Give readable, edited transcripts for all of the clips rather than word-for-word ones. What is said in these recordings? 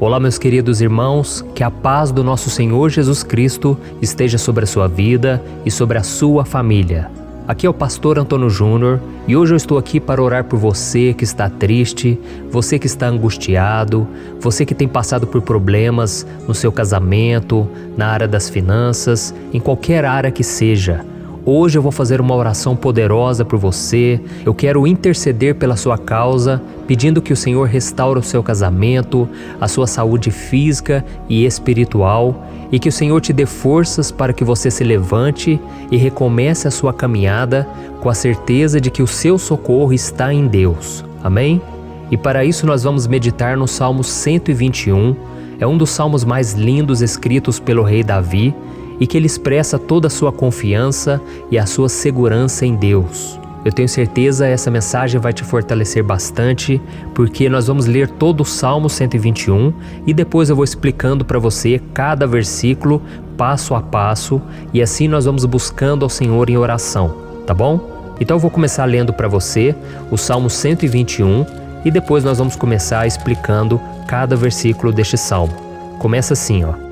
Olá, meus queridos irmãos, que a paz do nosso Senhor Jesus Cristo esteja sobre a sua vida e sobre a sua família. Aqui é o pastor Antônio Júnior e hoje eu estou aqui para orar por você que está triste, você que está angustiado, você que tem passado por problemas no seu casamento, na área das finanças, em qualquer área que seja. Hoje eu vou fazer uma oração poderosa por você. Eu quero interceder pela sua causa, pedindo que o Senhor restaure o seu casamento, a sua saúde física e espiritual, e que o Senhor te dê forças para que você se levante e recomece a sua caminhada com a certeza de que o seu socorro está em Deus. Amém? E para isso nós vamos meditar no Salmo 121. É um dos salmos mais lindos escritos pelo rei Davi, e que ele expressa toda a sua confiança e a sua segurança em Deus. Eu tenho certeza essa mensagem vai te fortalecer bastante, porque nós vamos ler todo o Salmo 121 e depois eu vou explicando para você cada versículo, passo a passo, e assim nós vamos buscando ao Senhor em oração, tá bom? Então eu vou começar lendo para você o Salmo 121 e depois nós vamos começar explicando cada versículo deste salmo. Começa assim, ó.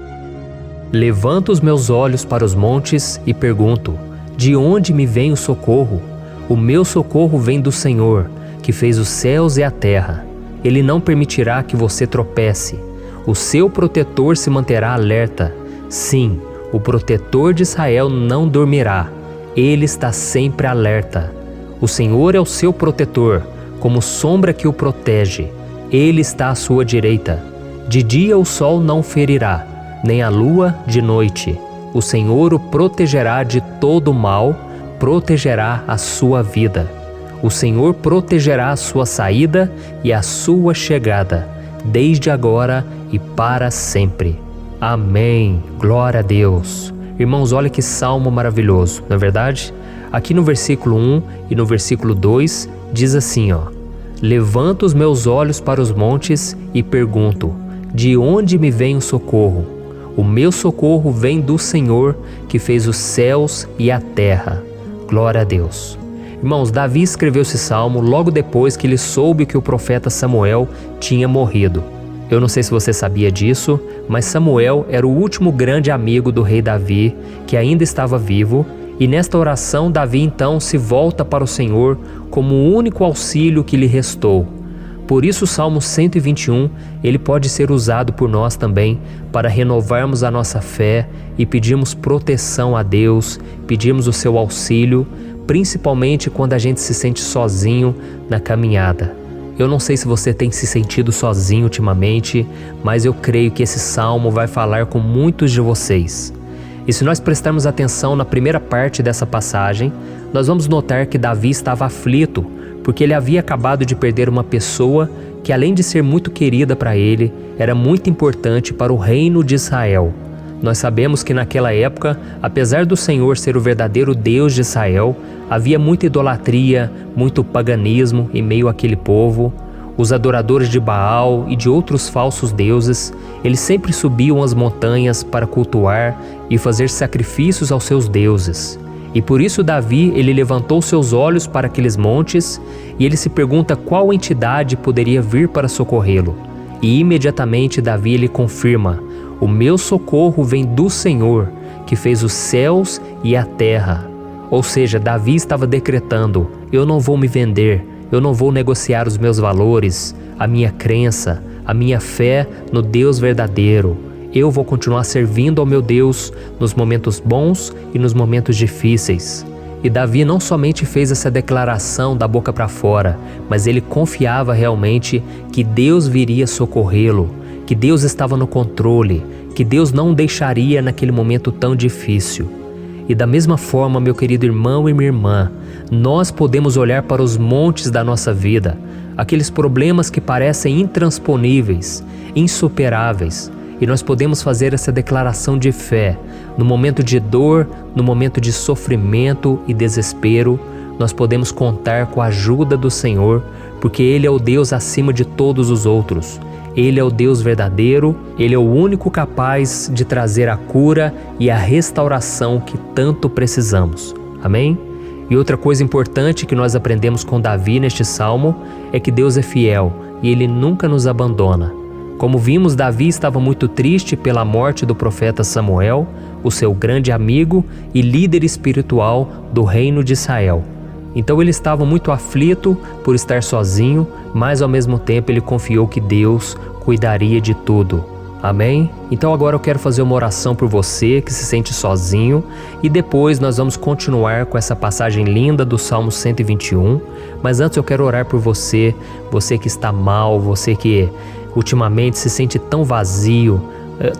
Levanto os meus olhos para os montes e pergunto: de onde me vem o socorro? O meu socorro vem do Senhor, que fez os céus e a terra. Ele não permitirá que você tropece. O seu protetor se manterá alerta. Sim, o protetor de Israel não dormirá. Ele está sempre alerta. O Senhor é o seu protetor, como sombra que o protege. Ele está à sua direita. De dia o sol não ferirá, nem a lua de noite. O Senhor o protegerá de todo mal, protegerá a sua vida. O Senhor protegerá a sua saída e a sua chegada, desde agora e para sempre. Amém. Glória a Deus. Irmãos, olha que salmo maravilhoso, não é verdade? Aqui no versículo 1 e no versículo 2 diz assim, ó: Levanto os meus olhos para os montes e pergunto: de onde me vem o socorro? O meu socorro vem do Senhor, que fez os céus e a terra. Glória a Deus. Irmãos, Davi escreveu esse salmo logo depois que ele soube que o profeta Samuel tinha morrido. Eu não sei se você sabia disso, mas Samuel era o último grande amigo do rei Davi, que ainda estava vivo, e nesta oração Davi então se volta para o Senhor como o único auxílio que lhe restou. Por isso o Salmo 121, ele pode ser usado por nós também para renovarmos a nossa fé e pedirmos proteção a Deus, pedirmos o seu auxílio, principalmente quando a gente se sente sozinho na caminhada. Eu não sei se você tem se sentido sozinho ultimamente, mas eu creio que esse salmo vai falar com muitos de vocês. E se nós prestarmos atenção na primeira parte dessa passagem, nós vamos notar que Davi estava aflito, porque ele havia acabado de perder uma pessoa que, além de ser muito querida para ele, era muito importante para o reino de Israel. Nós sabemos que naquela época, apesar do Senhor ser o verdadeiro Deus de Israel, havia muita idolatria, muito paganismo em meio àquele povo. Os adoradores de Baal e de outros falsos deuses, eles sempre subiam as montanhas para cultuar e fazer sacrifícios aos seus deuses. E por isso Davi, ele levantou seus olhos para aqueles montes e ele se pergunta qual entidade poderia vir para socorrê-lo. E imediatamente Davi, ele confirma: o meu socorro vem do Senhor, que fez os céus e a terra. Ou seja, Davi estava decretando: eu não vou me vender, eu não vou negociar os meus valores, a minha crença, a minha fé no Deus verdadeiro. Eu vou continuar servindo ao meu Deus nos momentos bons e nos momentos difíceis. E Davi não somente fez essa declaração da boca para fora, mas ele confiava realmente que Deus viria socorrê-lo, que Deus estava no controle, que Deus não o deixaria naquele momento tão difícil. E da mesma forma, meu querido irmão e minha irmã, nós podemos olhar para os montes da nossa vida, aqueles problemas que parecem intransponíveis, insuperáveis, e nós podemos fazer essa declaração de fé. No momento de dor, no momento de sofrimento e desespero, nós podemos contar com a ajuda do Senhor, porque Ele é o Deus acima de todos os outros. Ele é o Deus verdadeiro, Ele é o único capaz de trazer a cura e a restauração que tanto precisamos. Amém? E outra coisa importante que nós aprendemos com Davi neste salmo é que Deus é fiel e Ele nunca nos abandona. Como vimos, Davi estava muito triste pela morte do profeta Samuel, o seu grande amigo e líder espiritual do reino de Israel. Então ele estava muito aflito por estar sozinho, mas ao mesmo tempo ele confiou que Deus cuidaria de tudo. Amém? Então agora eu quero fazer uma oração por você que se sente sozinho e depois nós vamos continuar com essa passagem linda do Salmo 121. Mas antes eu quero orar por você, você que está mal, você que ultimamente se sente tão vazio,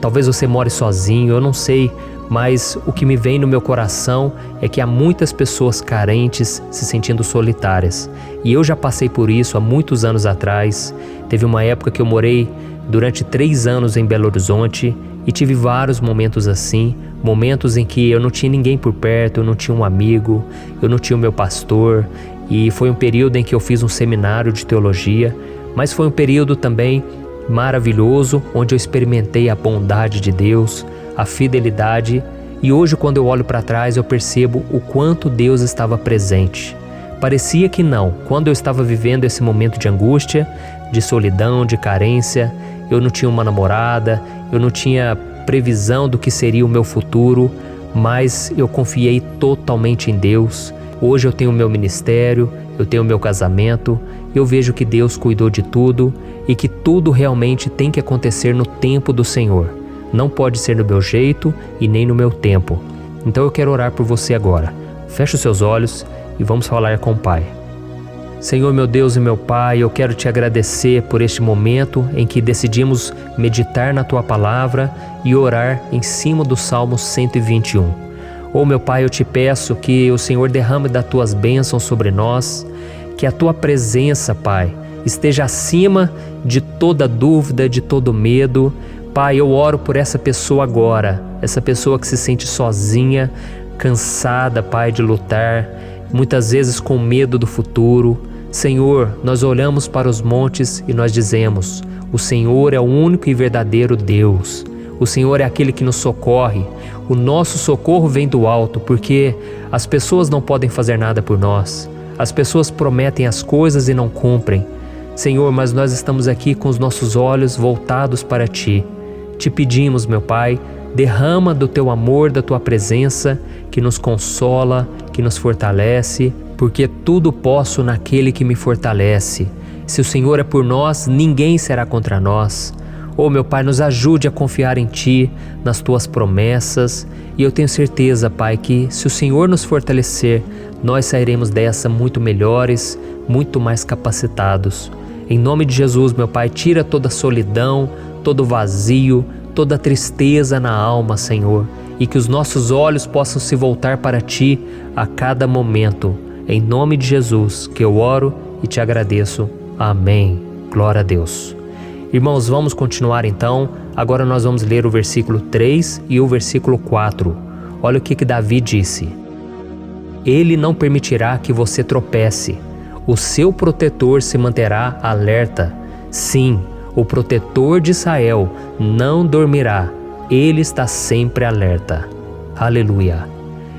talvez você more sozinho, eu não sei, mas o que me vem no meu coração é que há muitas pessoas carentes se sentindo solitárias. E eu já passei por isso há muitos anos atrás. Teve uma época que eu morei durante 3 anos em Belo Horizonte e tive vários momentos assim, momentos em que eu não tinha ninguém por perto, eu não tinha um amigo, eu não tinha o meu pastor, e foi um período em que eu fiz um seminário de teologia, mas foi um período também maravilhoso, onde eu experimentei a bondade de Deus, a fidelidade, e hoje quando eu olho para trás eu percebo o quanto Deus estava presente. Parecia que não, quando eu estava vivendo esse momento de angústia, de solidão, de carência, eu não tinha uma namorada, eu não tinha previsão do que seria o meu futuro, mas eu confiei totalmente em Deus. Hoje eu tenho o meu ministério, eu tenho o meu casamento, eu vejo que Deus cuidou de tudo e que tudo realmente tem que acontecer no tempo do Senhor. Não pode ser no meu jeito e nem no meu tempo. Então eu quero orar por você agora. Feche os seus olhos e vamos falar com o Pai. Senhor, meu Deus e meu Pai, eu quero te agradecer por este momento em que decidimos meditar na Tua Palavra e orar em cima do Salmo 121. Meu Pai, eu te peço que o Senhor derrame das Tuas bênçãos sobre nós, que a Tua presença, Pai, esteja acima de toda dúvida, de todo medo. Pai, eu oro por essa pessoa agora, essa pessoa que se sente sozinha, cansada, Pai, de lutar, muitas vezes com medo do futuro. Senhor, nós olhamos para os montes e nós dizemos: o Senhor é o único e verdadeiro Deus. O Senhor é aquele que nos socorre. O nosso socorro vem do alto, porque as pessoas não podem fazer nada por nós. As pessoas prometem as coisas e não cumprem. Senhor, mas nós estamos aqui com os nossos olhos voltados para Ti. Te pedimos, meu Pai, derrama do Teu amor, da Tua presença, que nos consola, que nos fortalece, porque tudo posso naquele que me fortalece. Se o Senhor é por nós, ninguém será contra nós. Meu Pai, nos ajude a confiar em Ti, nas Tuas promessas, e eu tenho certeza, Pai, que se o Senhor nos fortalecer, nós sairemos dessa muito melhores, muito mais capacitados. Em nome de Jesus, meu Pai, tira toda a solidão, todo o vazio, toda a tristeza na alma, Senhor, e que os nossos olhos possam se voltar para Ti a cada momento. Em nome de Jesus que eu oro e te agradeço. Amém. Glória a Deus. Irmãos, vamos continuar então. Agora nós vamos ler o versículo 3 e o versículo 4. Olha o que Davi disse: Ele não permitirá que você tropece. O seu protetor se manterá alerta. Sim, o protetor de Israel não dormirá. Ele está sempre alerta. Aleluia.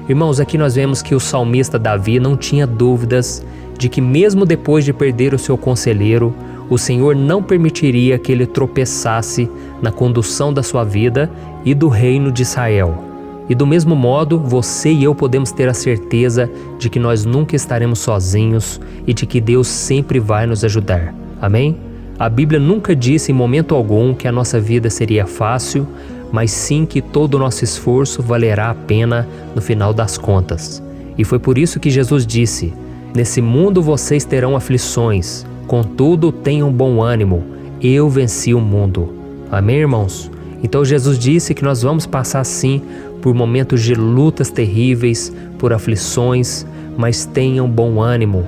Irmãos, aqui nós vemos que o salmista Davi não tinha dúvidas de que mesmo depois de perder o seu conselheiro, o Senhor não permitiria que ele tropeçasse na condução da sua vida e do reino de Israel. E do mesmo modo, você e eu podemos ter a certeza de que nós nunca estaremos sozinhos e de que Deus sempre vai nos ajudar. Amém? A Bíblia nunca disse em momento algum que a nossa vida seria fácil, mas sim que todo o nosso esforço valerá a pena no final das contas. E foi por isso que Jesus disse: Nesse mundo vocês terão aflições, contudo tenham bom ânimo, eu venci o mundo. Amém, irmãos? Então Jesus disse que nós vamos passar sim por momentos de lutas terríveis, por aflições, mas tenham bom ânimo.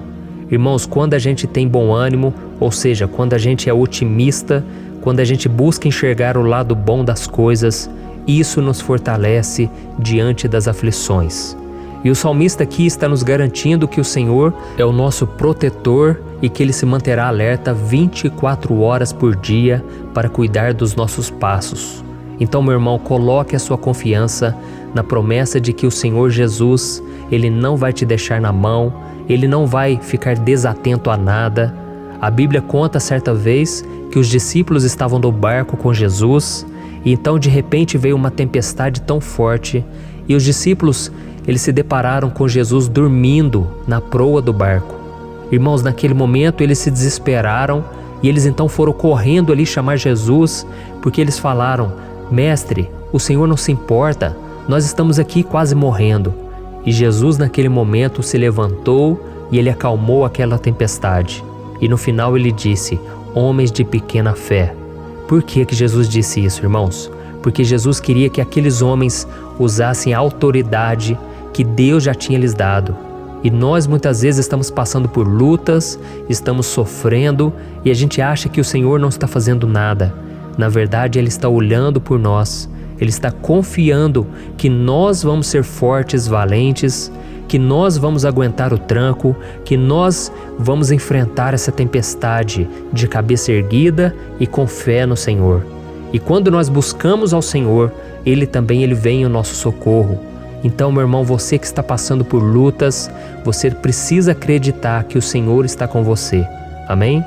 Irmãos, quando a gente tem bom ânimo, ou seja, quando a gente é otimista, quando a gente busca enxergar o lado bom das coisas, isso nos fortalece diante das aflições. E o salmista aqui está nos garantindo que o Senhor é o nosso protetor e que Ele se manterá alerta 24 horas por dia para cuidar dos nossos passos. Então, meu irmão, coloque a sua confiança na promessa de que o Senhor Jesus, Ele não vai te deixar na mão, Ele não vai ficar desatento a nada. A Bíblia conta certa vez que os discípulos estavam no barco com Jesus e então de repente veio uma tempestade tão forte e os discípulos eles se depararam com Jesus dormindo na proa do barco. Irmãos, naquele momento eles se desesperaram e eles então foram correndo ali chamar Jesus porque eles falaram: Mestre, o Senhor não se importa, nós estamos aqui quase morrendo. E Jesus naquele momento se levantou e ele acalmou aquela tempestade. E no final ele disse: homens de pequena fé. Por que Jesus disse isso, irmãos? Porque Jesus queria que aqueles homens usassem a autoridade que Deus já tinha lhes dado. E nós muitas vezes estamos passando por lutas, estamos sofrendo e a gente acha que o Senhor não está fazendo nada. Na verdade, Ele está olhando por nós. Ele está confiando que nós vamos ser fortes, valentes, que nós vamos aguentar o tranco, que nós vamos enfrentar essa tempestade de cabeça erguida e com fé no Senhor. E quando nós buscamos ao Senhor, Ele vem ao nosso socorro. Então, meu irmão, você que está passando por lutas, você precisa acreditar que o Senhor está com você. Amém?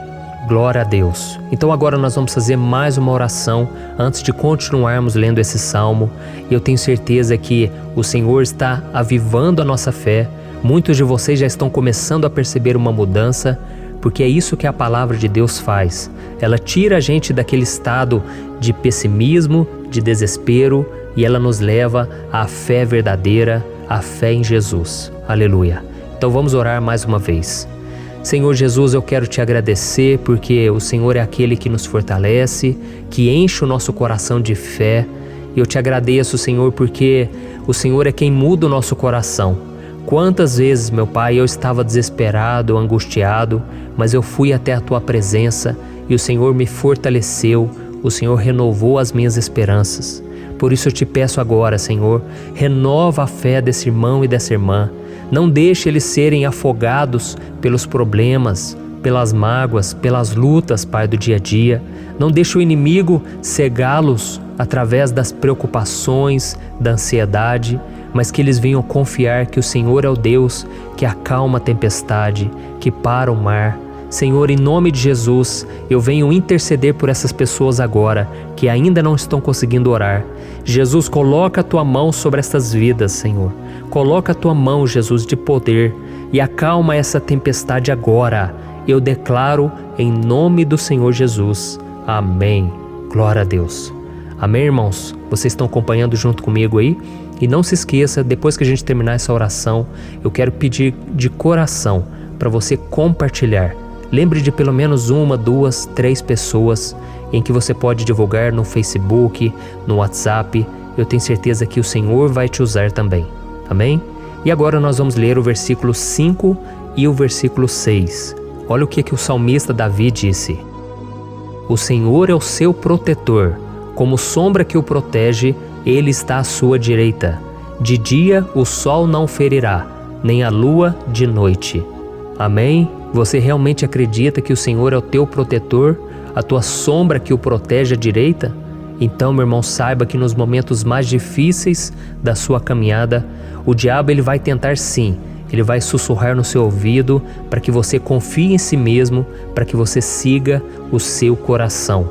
Glória a Deus. Então agora nós vamos fazer mais uma oração antes de continuarmos lendo esse salmo. E eu tenho certeza que o Senhor está avivando a nossa fé. Muitos de vocês já estão começando a perceber uma mudança, porque é isso que a palavra de Deus faz. Ela tira a gente daquele estado de pessimismo, de desespero, e ela nos leva à fé verdadeira, à fé em Jesus. Aleluia. Então vamos orar mais uma vez. Senhor Jesus, eu quero te agradecer porque o Senhor é aquele que nos fortalece, que enche o nosso coração de fé. E eu te agradeço, Senhor, porque o Senhor é quem muda o nosso coração. Quantas vezes, meu Pai, eu estava desesperado, angustiado, mas eu fui até a Tua presença e o Senhor me fortaleceu, o Senhor renovou as minhas esperanças. Por isso eu te peço agora, Senhor, renova a fé desse irmão e dessa irmã. Não deixe eles serem afogados pelos problemas, pelas mágoas, pelas lutas, Pai, do dia a dia. Não deixe o inimigo cegá-los através das preocupações, da ansiedade, mas que eles venham confiar que o Senhor é o Deus que acalma a tempestade, que para o mar. Senhor, em nome de Jesus, eu venho interceder por essas pessoas agora que ainda não estão conseguindo orar. Jesus, coloca a Tua mão sobre estas vidas, Senhor. Coloca a Tua mão, Jesus, de poder e acalma essa tempestade agora. Eu declaro em nome do Senhor Jesus. Amém. Glória a Deus. Amém, irmãos? Vocês estão acompanhando junto comigo aí? E não se esqueça, depois que a gente terminar essa oração, eu quero pedir de coração para você compartilhar. Lembre de pelo menos 1, 2, 3 pessoas em que você pode divulgar no Facebook, no WhatsApp. Eu tenho certeza que o Senhor vai te usar também. Amém? E agora nós vamos ler o versículo 5 e o versículo 6. Olha o que o salmista Davi disse. O Senhor é o seu protetor, como sombra que o protege, Ele está à sua direita. De dia o sol não ferirá, nem a lua de noite. Amém? Você realmente acredita que o Senhor é o teu protetor, a tua sombra que o protege à direita? Então, meu irmão, saiba que nos momentos mais difíceis da sua caminhada, o diabo ele vai tentar sim, ele vai sussurrar no seu ouvido para que você confie em si mesmo, para que você siga o seu coração.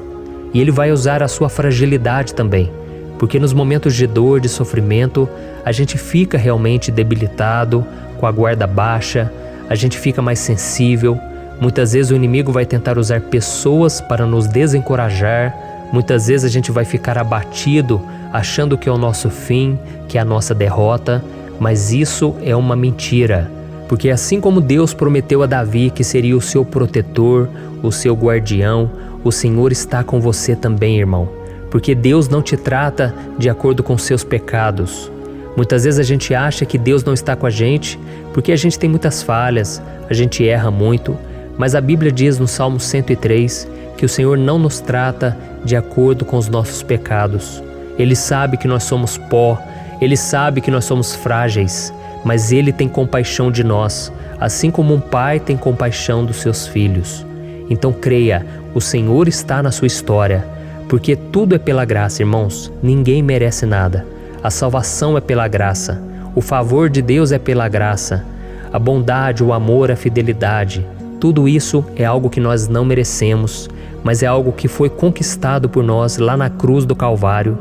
E ele vai usar a sua fragilidade também, porque nos momentos de dor, de sofrimento, a gente fica realmente debilitado, com a guarda baixa, a gente fica mais sensível. Muitas vezes o inimigo vai tentar usar pessoas para nos desencorajar. Muitas vezes a gente vai ficar abatido, achando que é o nosso fim, que é a nossa derrota. Mas isso é uma mentira. Porque assim como Deus prometeu a Davi que seria o seu protetor, o seu guardião, o Senhor está com você também, irmão. Porque Deus não te trata de acordo com seus pecados. Muitas vezes a gente acha que Deus não está com a gente porque a gente tem muitas falhas, a gente erra muito, mas a Bíblia diz no Salmo 103 que o Senhor não nos trata de acordo com os nossos pecados. Ele sabe que nós somos pó, Ele sabe que nós somos frágeis, mas Ele tem compaixão de nós, assim como um pai tem compaixão dos seus filhos. Então creia, o Senhor está na sua história, porque tudo é pela graça, irmãos, ninguém merece nada. A salvação é pela graça, o favor de Deus é pela graça, a bondade, o amor, a fidelidade, Tudo isso é algo que nós não merecemos, mas é algo que foi conquistado por nós lá na cruz do Calvário,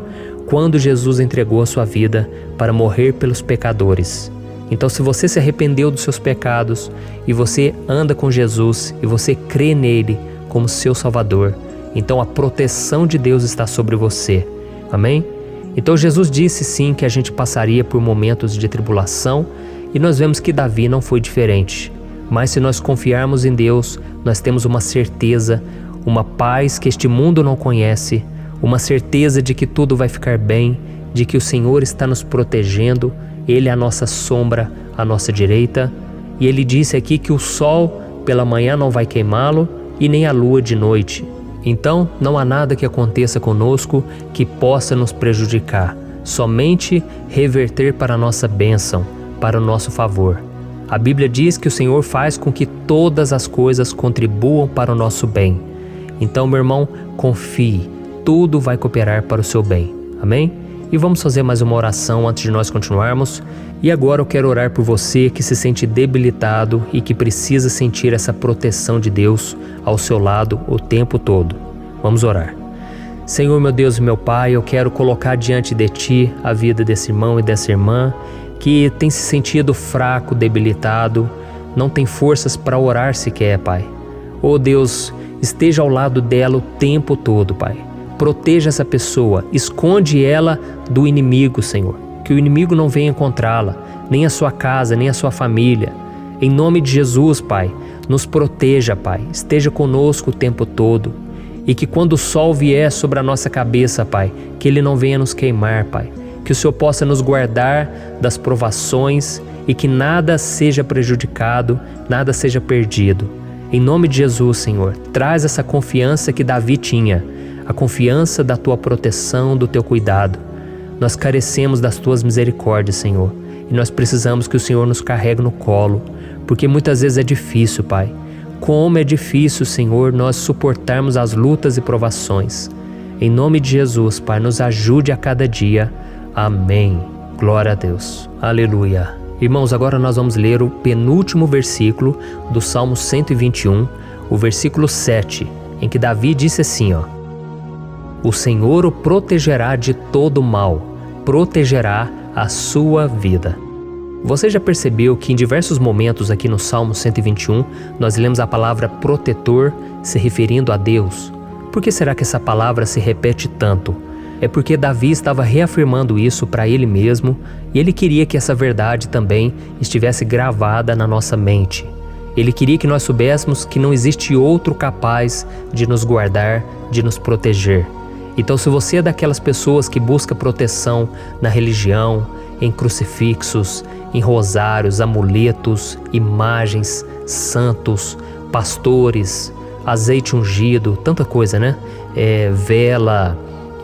quando Jesus entregou a sua vida para morrer pelos pecadores. Então, se você se arrependeu dos seus pecados e você anda com Jesus e você crê nele como seu Salvador, então a proteção de Deus está sobre você. Amém? Então Jesus disse sim que a gente passaria por momentos de tribulação e nós vemos que Davi não foi diferente. Mas se nós confiarmos em Deus, nós temos uma certeza, uma paz que este mundo não conhece, uma certeza de que tudo vai ficar bem, de que o Senhor está nos protegendo, Ele é a nossa sombra, a nossa direita. E Ele disse aqui que o sol pela manhã não vai queimá-lo e nem a lua de noite. Então não há nada que aconteça conosco que possa nos prejudicar, somente reverter para a nossa bênção, para o nosso favor. A Bíblia diz que o Senhor faz com que todas as coisas contribuam para o nosso bem. Então, meu irmão, confie, tudo vai cooperar para o seu bem. Amém? E vamos fazer mais uma oração antes de nós continuarmos. E agora eu quero orar por você que se sente debilitado e que precisa sentir essa proteção de Deus ao seu lado o tempo todo. Vamos orar. Senhor, meu Deus e meu Pai, eu quero colocar diante de Ti a vida desse irmão e dessa irmã que tem se sentido fraco, debilitado, não tem forças para orar sequer, Pai. Oh Deus, esteja ao lado dela o tempo todo, Pai. Proteja essa pessoa, esconde ela do inimigo, Senhor. Que o inimigo não venha encontrá-la, nem a sua casa, nem a sua família. Em nome de Jesus, Pai, nos proteja, Pai. Esteja conosco o tempo todo. E que quando o sol vier sobre a nossa cabeça, Pai, que ele não venha nos queimar, Pai. Que o Senhor possa nos guardar das provações e que nada seja prejudicado, nada seja perdido. Em nome de Jesus, Senhor, traz essa confiança que Davi tinha, a confiança da Tua proteção, do Teu cuidado. Nós carecemos das Tuas misericórdias, Senhor, e nós precisamos que o Senhor nos carregue no colo, porque muitas vezes é difícil, Pai. Como é difícil, Senhor, nós suportarmos as lutas e provações. Em nome de Jesus, Pai, nos ajude a cada dia. Amém. Glória a Deus. Aleluia. Irmãos, agora nós vamos ler o penúltimo versículo do Salmo 121, o versículo 7, em que Davi disse assim, ó: O Senhor o protegerá de todo mal, protegerá a sua vida. Você já percebeu que em diversos momentos aqui no Salmo 121, nós lemos a palavra protetor se referindo a Deus? Por que será que essa palavra se repete tanto? É porque Davi estava reafirmando isso para ele mesmo e ele queria que essa verdade também estivesse gravada na nossa mente. Ele queria que nós soubéssemos que não existe outro capaz de nos guardar, de nos proteger. Então, se você é daquelas pessoas que busca proteção na religião, em crucifixos, em rosários, amuletos, imagens, santos, pastores, azeite ungido, tanta coisa, né? Vela,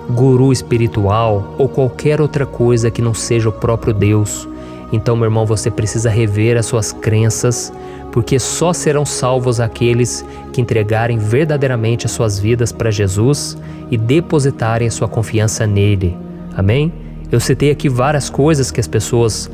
guru espiritual ou qualquer outra coisa que não seja o próprio Deus. Então, meu irmão, você precisa rever as suas crenças, porque só serão salvos aqueles que entregarem verdadeiramente as suas vidas para Jesus e depositarem a sua confiança nele. Amém? Eu citei aqui várias coisas que as pessoas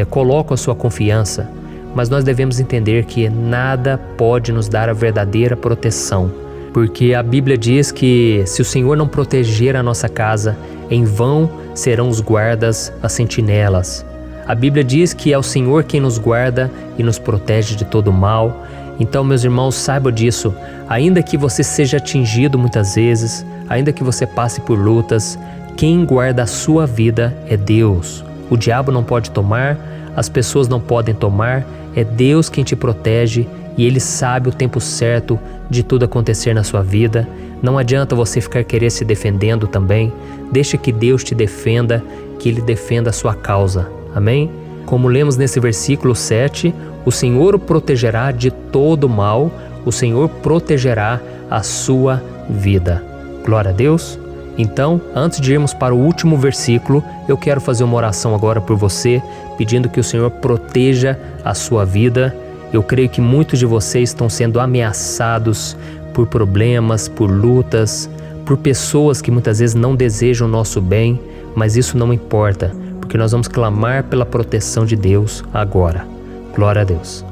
colocam a sua confiança, mas nós devemos entender que nada pode nos dar a verdadeira proteção. Porque a Bíblia diz que se o Senhor não proteger a nossa casa, em vão serão os guardas, as sentinelas. A Bíblia diz que é o Senhor quem nos guarda e nos protege de todo mal. Então, meus irmãos, saibam disso. Ainda que você seja atingido muitas vezes, ainda que você passe por lutas, quem guarda a sua vida é Deus. O diabo não pode tomar, as pessoas não podem tomar, é Deus quem te protege e Ele sabe o tempo certo de tudo acontecer na sua vida. Não adianta você ficar querer se defendendo também. Deixa que Deus te defenda, que Ele defenda a sua causa. Amém? Como lemos nesse versículo 7, o Senhor o protegerá de todo mal, o Senhor protegerá a sua vida. Glória a Deus. Então, antes de irmos para o último versículo, eu quero fazer uma oração agora por você, pedindo que o Senhor proteja a sua vida. Eu creio que muitos de vocês estão sendo ameaçados por problemas, por lutas, por pessoas que muitas vezes não desejam o nosso bem, mas isso não importa, porque nós vamos clamar pela proteção de Deus agora. Glória a Deus.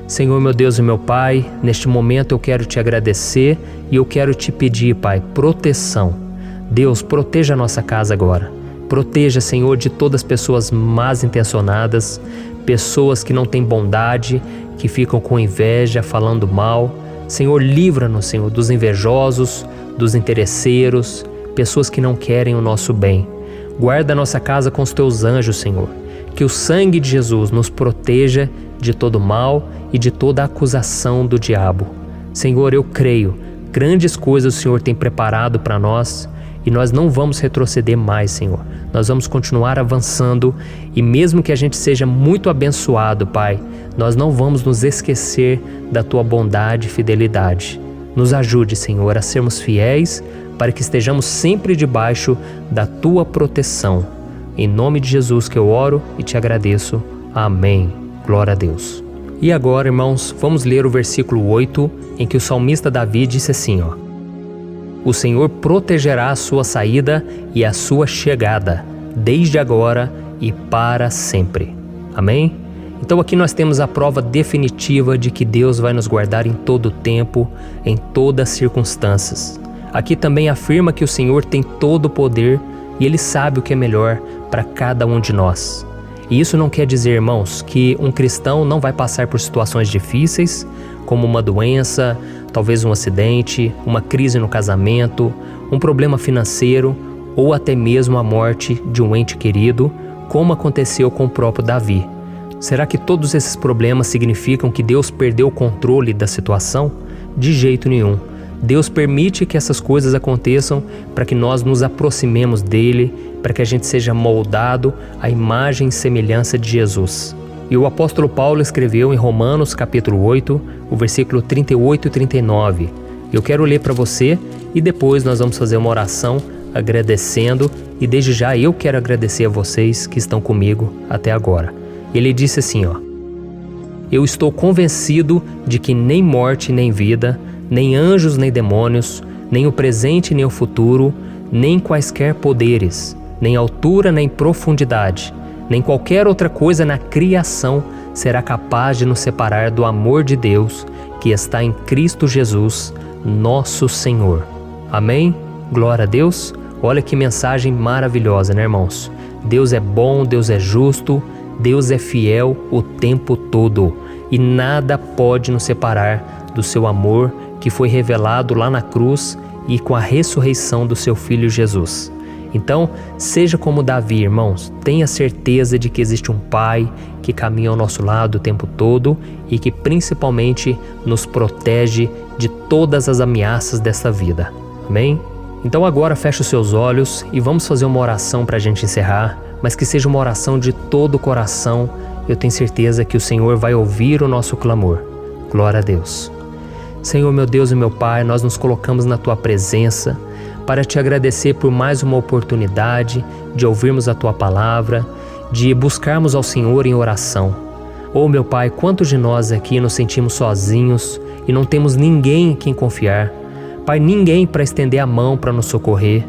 Senhor, meu Deus e meu Pai, neste momento eu quero te agradecer e eu quero te pedir, Pai, proteção. Deus, proteja a nossa casa agora. Proteja, Senhor, de todas as pessoas mal intencionadas, pessoas que não têm bondade, que ficam com inveja, falando mal. Senhor, livra-nos, Senhor, dos invejosos, dos interesseiros, pessoas que não querem o nosso bem. Guarda a nossa casa com os teus anjos, Senhor. Que o sangue de Jesus nos proteja de todo mal e de toda acusação do diabo. Senhor, eu creio, grandes coisas o Senhor tem preparado para nós e nós não vamos retroceder mais, Senhor. Nós vamos continuar avançando e mesmo que a gente seja muito abençoado, Pai, nós não vamos nos esquecer da Tua bondade e fidelidade. Nos ajude, Senhor, a sermos fiéis para que estejamos sempre debaixo da Tua proteção. Em nome de Jesus que eu oro e te agradeço. Amém. Glória a Deus. E agora, irmãos, vamos ler o versículo 8, em que o salmista Davi disse assim, O Senhor protegerá a sua saída e a sua chegada, desde agora e para sempre. Amém? Então aqui nós temos a prova definitiva de que Deus vai nos guardar em todo o tempo, em todas as circunstâncias. Aqui também afirma que o Senhor tem todo o poder e Ele sabe o que é melhor para cada um de nós. E isso não quer dizer, irmãos, que um cristão não vai passar por situações difíceis, como uma doença, talvez um acidente, uma crise no casamento, um problema financeiro ou até mesmo a morte de um ente querido, como aconteceu com o próprio Davi. Será que todos esses problemas significam que Deus perdeu o controle da situação? De jeito nenhum. Deus permite que essas coisas aconteçam para que nós nos aproximemos dele, para que a gente seja moldado à imagem e semelhança de Jesus. E o apóstolo Paulo escreveu em Romanos capítulo 8, o versículo 38 e 39. Eu quero ler para você e depois nós vamos fazer uma oração agradecendo e desde já eu quero agradecer a vocês que estão comigo até agora. Ele disse assim, Eu estou convencido de que nem morte nem vida, nem anjos nem demônios, nem o presente nem o futuro, nem quaisquer poderes, nem altura nem profundidade, nem qualquer outra coisa na criação será capaz de nos separar do amor de Deus que está em Cristo Jesus, nosso Senhor. Amém? Glória a Deus. Olha que mensagem maravilhosa, né, irmãos? Deus é bom, Deus é justo, Deus é fiel o tempo todo e nada pode nos separar do seu amor que foi revelado lá na cruz e com a ressurreição do seu Filho Jesus. Então, seja como Davi, irmãos, tenha certeza de que existe um Pai que caminha ao nosso lado o tempo todo e que principalmente nos protege de todas as ameaças dessa vida. Amém? Então agora feche os seus olhos e vamos fazer uma oração para a gente encerrar, mas que seja uma oração de todo o coração. Eu tenho certeza que o Senhor vai ouvir o nosso clamor. Glória a Deus. Senhor, meu Deus e meu Pai, nós nos colocamos na Tua presença para Te agradecer por mais uma oportunidade de ouvirmos a Tua palavra, de buscarmos ao Senhor em oração. Oh, meu Pai, quantos de nós aqui nos sentimos sozinhos e não temos ninguém em quem confiar. Pai, ninguém para estender a mão para nos socorrer.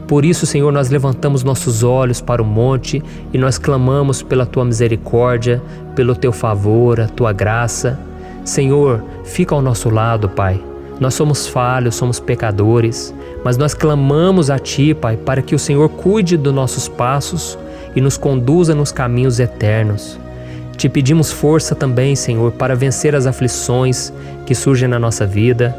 Por isso, Senhor, nós levantamos nossos olhos para o monte e nós clamamos pela Tua misericórdia, pelo Teu favor, a Tua graça. Senhor, fica ao nosso lado, Pai. Nós somos falhos, somos pecadores, mas nós clamamos a Ti, Pai, para que o Senhor cuide dos nossos passos e nos conduza nos caminhos eternos. Te pedimos força também, Senhor, para vencer as aflições que surgem na nossa vida,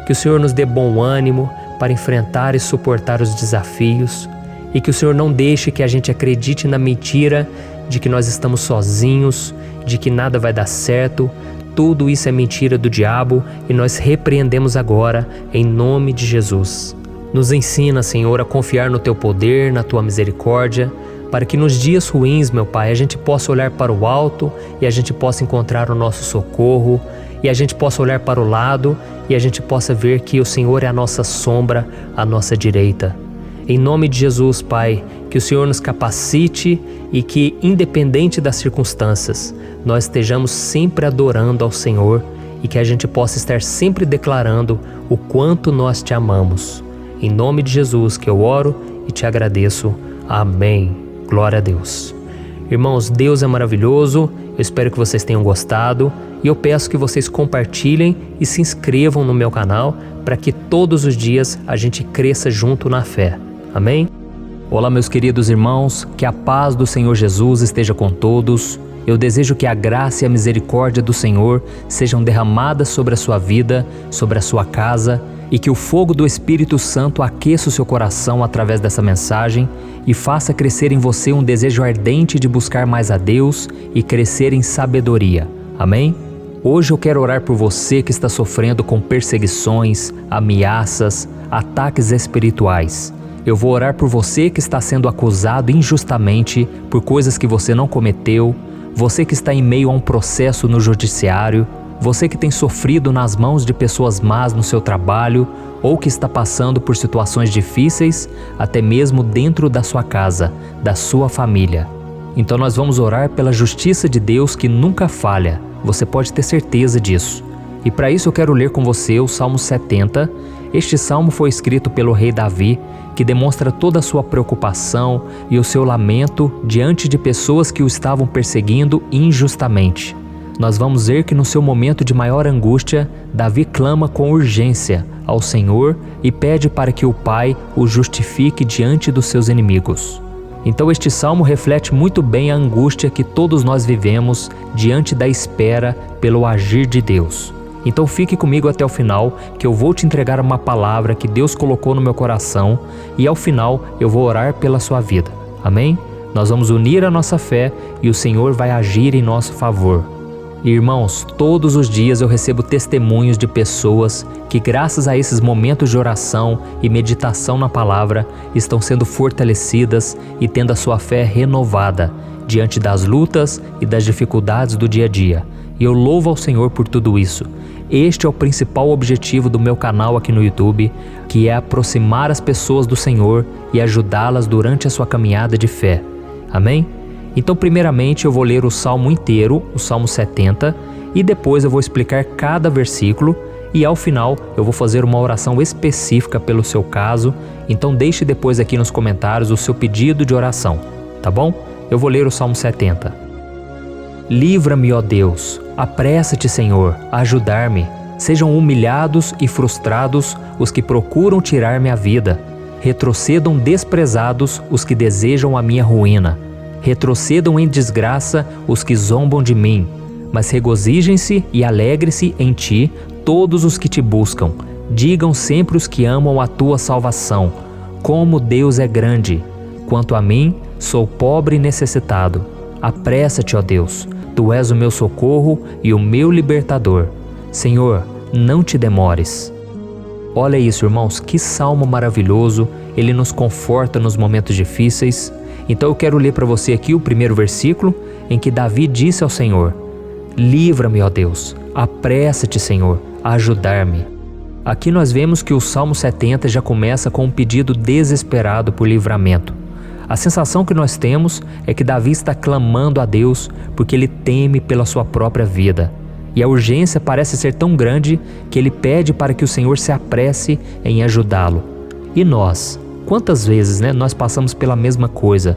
que o Senhor nos dê bom ânimo para enfrentar e suportar os desafios e que o Senhor não deixe que a gente acredite na mentira de que nós estamos sozinhos, de que nada vai dar certo. Tudo isso é mentira do diabo e nós repreendemos agora em nome de Jesus. Nos ensina, Senhor, a confiar no Teu poder, na Tua misericórdia, para que nos dias ruins, meu Pai, a gente possa olhar para o alto e a gente possa encontrar o nosso socorro e a gente possa olhar para o lado e a gente possa ver que o Senhor é a nossa sombra, a nossa direita. Em nome de Jesus, Pai, que o Senhor nos capacite e que, independente das circunstâncias, nós estejamos sempre adorando ao Senhor e que a gente possa estar sempre declarando o quanto nós Te amamos. Em nome de Jesus que eu oro e Te agradeço. Amém. Glória a Deus. Irmãos, Deus é maravilhoso Eu espero que vocês tenham gostado e eu peço que vocês compartilhem e se inscrevam no meu canal para que todos os dias a gente cresça junto na fé. Amém? Olá, meus queridos irmãos, que a paz do Senhor Jesus esteja com todos. Eu desejo que a graça e a misericórdia do Senhor sejam derramadas sobre a sua vida, sobre a sua casa, e que o fogo do Espírito Santo aqueça o seu coração através dessa mensagem e faça crescer em você um desejo ardente de buscar mais a Deus e crescer em sabedoria. Amém? Hoje eu quero orar por você que está sofrendo com perseguições, ameaças, ataques espirituais. Eu vou orar por você que está sendo acusado injustamente por coisas que você não cometeu, você que está em meio a um processo no judiciário, você que tem sofrido nas mãos de pessoas más no seu trabalho ou que está passando por situações difíceis, até mesmo dentro da sua casa, da sua família. Então nós vamos orar pela justiça de Deus que nunca falha, você pode ter certeza disso. E para isso eu quero ler com você o Salmo 70. Este salmo foi escrito pelo rei Davi, que demonstra toda a sua preocupação e o seu lamento diante de pessoas que o estavam perseguindo injustamente. Nós vamos ver que no seu momento de maior angústia, Davi clama com urgência ao Senhor e pede para que o Pai o justifique diante dos seus inimigos. Então este salmo reflete muito bem a angústia que todos nós vivemos diante da espera pelo agir de Deus. Então fique comigo até o final, que eu vou te entregar uma palavra que Deus colocou no meu coração e ao final eu vou orar pela sua vida. Amém? Nós vamos unir a nossa fé e o Senhor vai agir em nosso favor. Irmãos, todos os dias eu recebo testemunhos de pessoas que, graças a esses momentos de oração e meditação na palavra, estão sendo fortalecidas e tendo a sua fé renovada diante das lutas e das dificuldades do dia a dia. E eu louvo ao Senhor por tudo isso. Este é o principal objetivo do meu canal aqui no YouTube, que é aproximar as pessoas do Senhor e ajudá-las durante a sua caminhada de fé. Amém? Então, primeiramente, eu vou ler o Salmo inteiro, o Salmo 70, e depois eu vou explicar cada versículo e ao final eu vou fazer uma oração específica pelo seu caso. Então deixe depois aqui nos comentários o seu pedido de oração, tá bom? Eu vou ler o Salmo 70. Livra-me, ó Deus, apressa-te, Senhor, a ajudar-me. Sejam humilhados e frustrados os que procuram tirar-me a vida. Retrocedam desprezados os que desejam a minha ruína. Retrocedam em desgraça os que zombam de mim, mas regozijem-se e alegre-se em ti todos os que te buscam. Digam sempre os que amam a tua salvação, como Deus é grande. Quanto a mim, sou pobre e necessitado. Apressa-te, ó Deus, tu és o meu socorro e o meu libertador. Senhor, não te demores. Olha isso, irmãos, que salmo maravilhoso, ele nos conforta nos momentos difíceis. Então eu quero ler para você aqui o primeiro versículo, em que Davi disse ao Senhor: livra-me, ó Deus, apressa-te, Senhor, a ajudar-me. Aqui nós vemos que o Salmo 70 já começa com um pedido desesperado por livramento. A sensação que nós temos é que Davi está clamando a Deus porque ele teme pela sua própria vida. E a urgência parece ser tão grande que ele pede para que o Senhor se apresse em ajudá-lo. E nós? Quantas vezes nós passamos pela mesma coisa?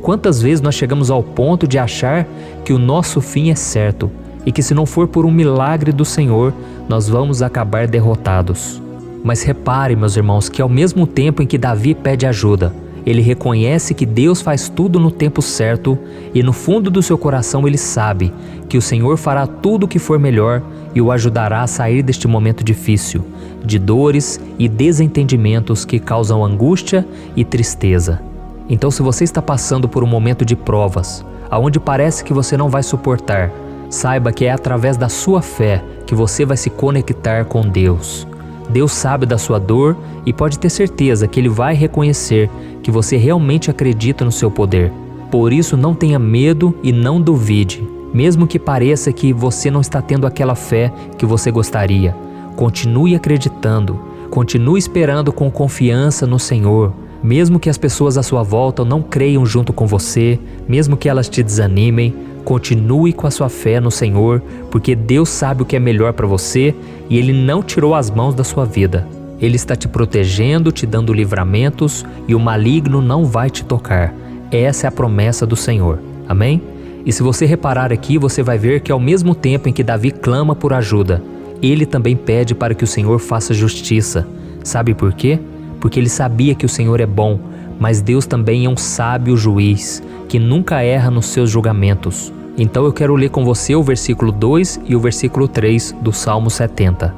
Quantas vezes nós chegamos ao ponto de achar que o nosso fim é certo e que se não for por um milagre do Senhor, nós vamos acabar derrotados? Mas repare, meus irmãos, que ao mesmo tempo em que Davi pede ajuda, ele reconhece que Deus faz tudo no tempo certo e no fundo do seu coração ele sabe que o Senhor fará tudo o que for melhor e o ajudará a sair deste momento difícil, de dores e desentendimentos que causam angústia e tristeza. Então, se você está passando por um momento de provas, aonde parece que você não vai suportar, saiba que é através da sua fé que você vai se conectar com Deus. Deus sabe da sua dor e pode ter certeza que Ele vai reconhecer que você realmente acredita no seu poder. Por isso, não tenha medo e não duvide, mesmo que pareça que você não está tendo aquela fé que você gostaria. Continue acreditando, continue esperando com confiança no Senhor. Mesmo que as pessoas à sua volta não creiam junto com você, mesmo que elas te desanimem, continue com a sua fé no Senhor, porque Deus sabe o que é melhor para você e Ele não tirou as mãos da sua vida. Ele está te protegendo, te dando livramentos e o maligno não vai te tocar. Essa é a promessa do Senhor. Amém? E se você reparar aqui, você vai ver que ao mesmo tempo em que Davi clama por ajuda, ele também pede para que o Senhor faça justiça. Sabe por quê? Porque ele sabia que o Senhor é bom, mas Deus também é um sábio juiz, que nunca erra nos seus julgamentos. Então eu quero ler com você o versículo 2 e o versículo 3 do Salmo 70.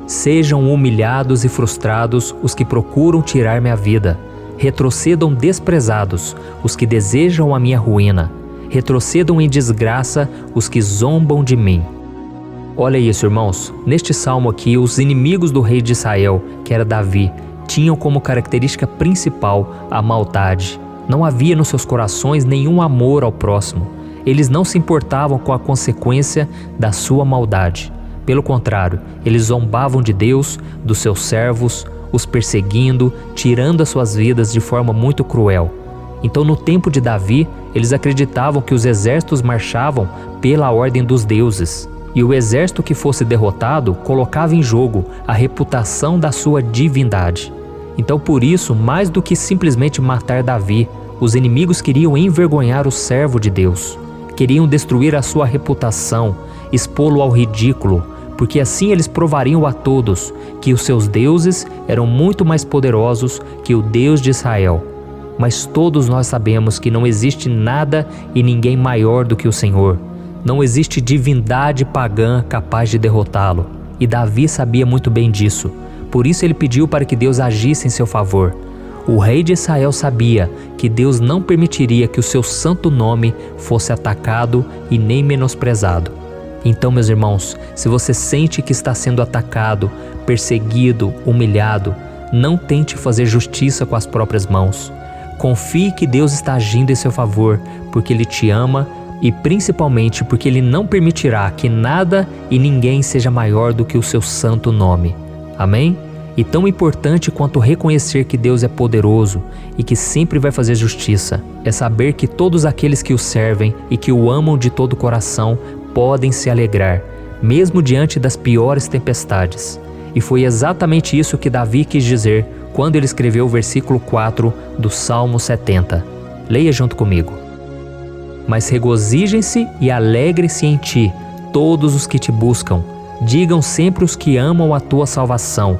Sejam humilhados e frustrados os que procuram tirar minha vida. Retrocedam desprezados os que desejam a minha ruína. Retrocedam em desgraça os que zombam de mim. Olha isso, irmãos. Neste salmo aqui, os inimigos do rei de Israel, que era Davi, tinham como característica principal a maldade. Não havia nos seus corações nenhum amor ao próximo. Eles não se importavam com a consequência da sua maldade. Pelo contrário, eles zombavam de Deus, dos seus servos, os perseguindo, tirando as suas vidas de forma muito cruel. Então, no tempo de Davi, eles acreditavam que os exércitos marchavam pela ordem dos deuses. E o exército que fosse derrotado colocava em jogo a reputação da sua divindade. Então, por isso, mais do que simplesmente matar Davi, os inimigos queriam envergonhar o servo de Deus. Queriam destruir a sua reputação, expô-lo ao ridículo, porque assim eles provariam a todos que os seus deuses eram muito mais poderosos que o Deus de Israel. Mas todos nós sabemos que não existe nada e ninguém maior do que o Senhor. Não existe divindade pagã capaz de derrotá-lo. E Davi sabia muito bem disso. Por isso ele pediu para que Deus agisse em seu favor. O rei de Israel sabia que Deus não permitiria que o seu santo nome fosse atacado e nem menosprezado. Então, meus irmãos, se você sente que está sendo atacado, perseguido, humilhado, não tente fazer justiça com as próprias mãos. Confie que Deus está agindo em seu favor, porque Ele te ama e principalmente porque Ele não permitirá que nada e ninguém seja maior do que o seu santo nome. Amém? E tão importante quanto reconhecer que Deus é poderoso e que sempre vai fazer justiça, é saber que todos aqueles que o servem e que o amam de todo o coração podem se alegrar, mesmo diante das piores tempestades. E foi exatamente isso que Davi quis dizer quando ele escreveu o versículo 4 do Salmo 70. Leia junto comigo. Mas regozijem-se e alegrem-se em ti, todos os que te buscam. Digam sempre os que amam a tua salvação,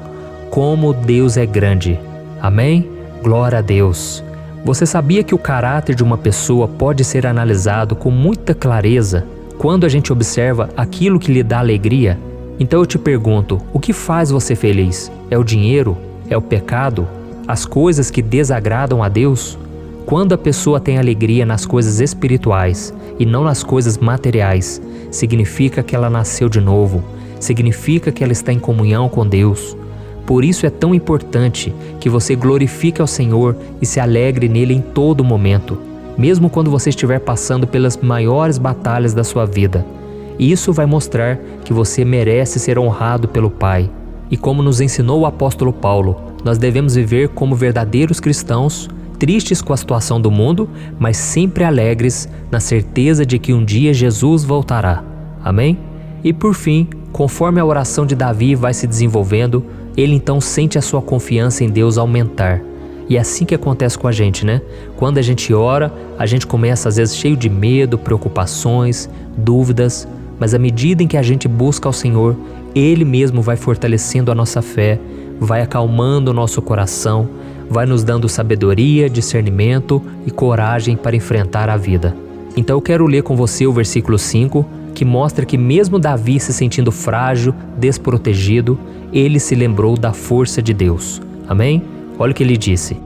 como Deus é grande. Amém? Glória a Deus. Você sabia que o caráter de uma pessoa pode ser analisado com muita clareza quando a gente observa aquilo que lhe dá alegria? Então eu te pergunto, o que faz você feliz? É o dinheiro? É o pecado? As coisas que desagradam a Deus? Quando a pessoa tem alegria nas coisas espirituais e não nas coisas materiais, significa que ela nasceu de novo, significa que ela está em comunhão com Deus. Por isso é tão importante que você glorifique ao Senhor e se alegre nele em todo momento, mesmo quando você estiver passando pelas maiores batalhas da sua vida. Isso vai mostrar que você merece ser honrado pelo Pai. E como nos ensinou o apóstolo Paulo, nós devemos viver como verdadeiros cristãos, tristes com a situação do mundo, mas sempre alegres na certeza de que um dia Jesus voltará. Amém? E por fim, conforme a oração de Davi vai se desenvolvendo, ele então sente a sua confiança em Deus aumentar. E é assim que acontece com a gente, né? Quando a gente ora, a gente começa às vezes cheio de medo, preocupações, dúvidas, mas à medida em que a gente busca ao Senhor, Ele mesmo vai fortalecendo a nossa fé, vai acalmando o nosso coração, vai nos dando sabedoria, discernimento e coragem para enfrentar a vida. Então eu quero ler com você o versículo 5, que mostra que mesmo Davi se sentindo frágil, desprotegido, ele se lembrou da força de Deus. Amém? Olha o que ele disse.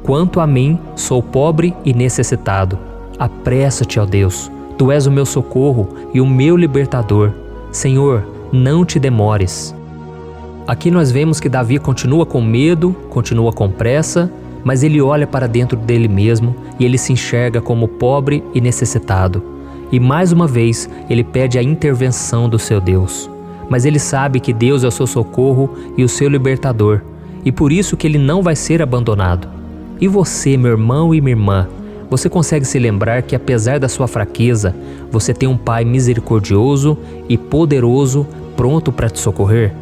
Quanto a mim, sou pobre e necessitado. Apressa-te, ó Deus. Tu és o meu socorro e o meu libertador. Senhor, não te demores. Aqui nós vemos que Davi continua com medo, continua com pressa, mas ele olha para dentro dele mesmo e ele se enxerga como pobre e necessitado. E mais uma vez ele pede a intervenção do seu Deus. Mas ele sabe que Deus é o seu socorro e o seu libertador, e por isso que ele não vai ser abandonado. E você, meu irmão e minha irmã, você consegue se lembrar que apesar da sua fraqueza, você tem um Pai misericordioso e poderoso pronto para te socorrer?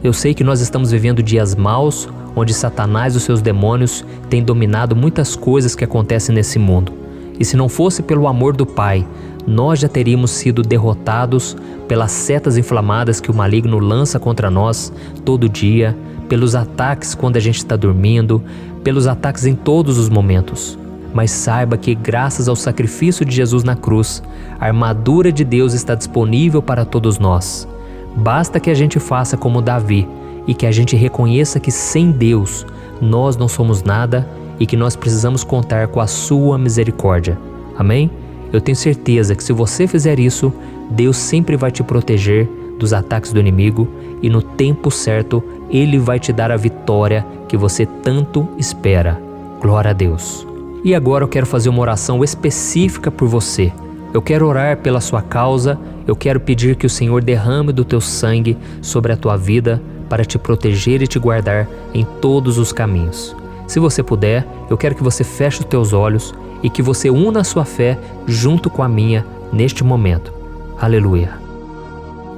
Eu sei que nós estamos vivendo dias maus, onde Satanás e os seus demônios têm dominado muitas coisas que acontecem nesse mundo. E se não fosse pelo amor do Pai, nós já teríamos sido derrotados pelas setas inflamadas que o maligno lança contra nós todo dia, pelos ataques quando a gente está dormindo, pelos ataques em todos os momentos. Mas saiba que, graças ao sacrifício de Jesus na cruz, a armadura de Deus está disponível para todos nós. Basta que a gente faça como Davi e que a gente reconheça que sem Deus nós não somos nada e que nós precisamos contar com a sua misericórdia. Amém? Eu tenho certeza que se você fizer isso, Deus sempre vai te proteger dos ataques do inimigo e no tempo certo Ele vai te dar a vitória que você tanto espera. Glória a Deus. E agora eu quero fazer uma oração específica por você. Eu quero orar pela sua causa, eu quero pedir que o Senhor derrame do teu sangue sobre a tua vida para te proteger e te guardar em todos os caminhos. Se você puder, eu quero que você feche os teus olhos e que você una a sua fé junto com a minha neste momento. Aleluia.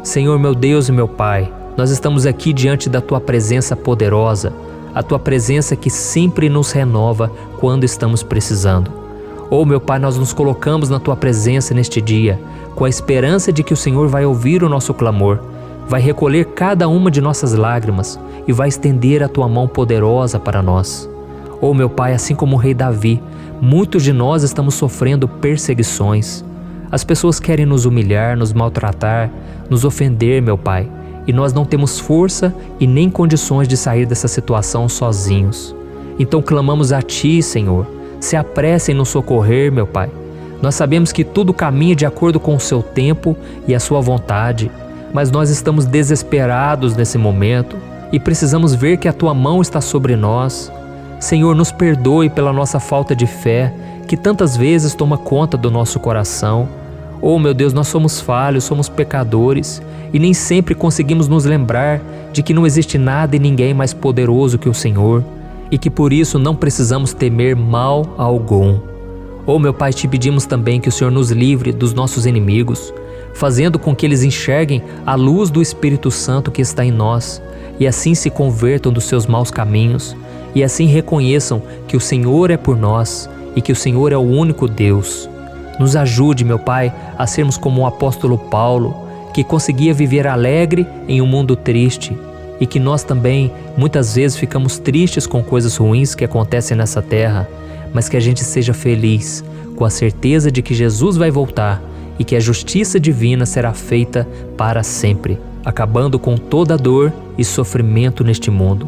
Senhor, meu Deus e meu Pai, nós estamos aqui diante da Tua presença poderosa, a Tua presença que sempre nos renova quando estamos precisando. Oh, meu Pai, nós nos colocamos na Tua presença neste dia, com a esperança de que o Senhor vai ouvir o nosso clamor, vai recolher cada uma de nossas lágrimas e vai estender a Tua mão poderosa para nós. Oh, meu Pai, assim como o rei Davi, muitos de nós estamos sofrendo perseguições. As pessoas querem nos humilhar, nos maltratar, nos ofender, meu Pai, e nós não temos força e nem condições de sair dessa situação sozinhos. Então clamamos a Ti, Senhor, se apresse em nos socorrer, meu Pai. Nós sabemos que tudo caminha de acordo com o Seu tempo e a Sua vontade, mas nós estamos desesperados nesse momento e precisamos ver que a Tua mão está sobre nós. Senhor, nos perdoe pela nossa falta de fé, que tantas vezes toma conta do nosso coração. Oh, meu Deus, nós somos falhos, somos pecadores e nem sempre conseguimos nos lembrar de que não existe nada e ninguém mais poderoso que o Senhor e que por isso não precisamos temer mal algum. Oh, meu Pai, te pedimos também que o Senhor nos livre dos nossos inimigos, fazendo com que eles enxerguem a luz do Espírito Santo que está em nós e assim se convertam dos seus maus caminhos e assim reconheçam que o Senhor é por nós e que o Senhor é o único Deus. Nos ajude, meu Pai, a sermos como o apóstolo Paulo, que conseguia viver alegre em um mundo triste e que nós também muitas vezes ficamos tristes com coisas ruins que acontecem nessa terra, mas que a gente seja feliz com a certeza de que Jesus vai voltar e que a justiça divina será feita para sempre, acabando com toda dor e sofrimento neste mundo.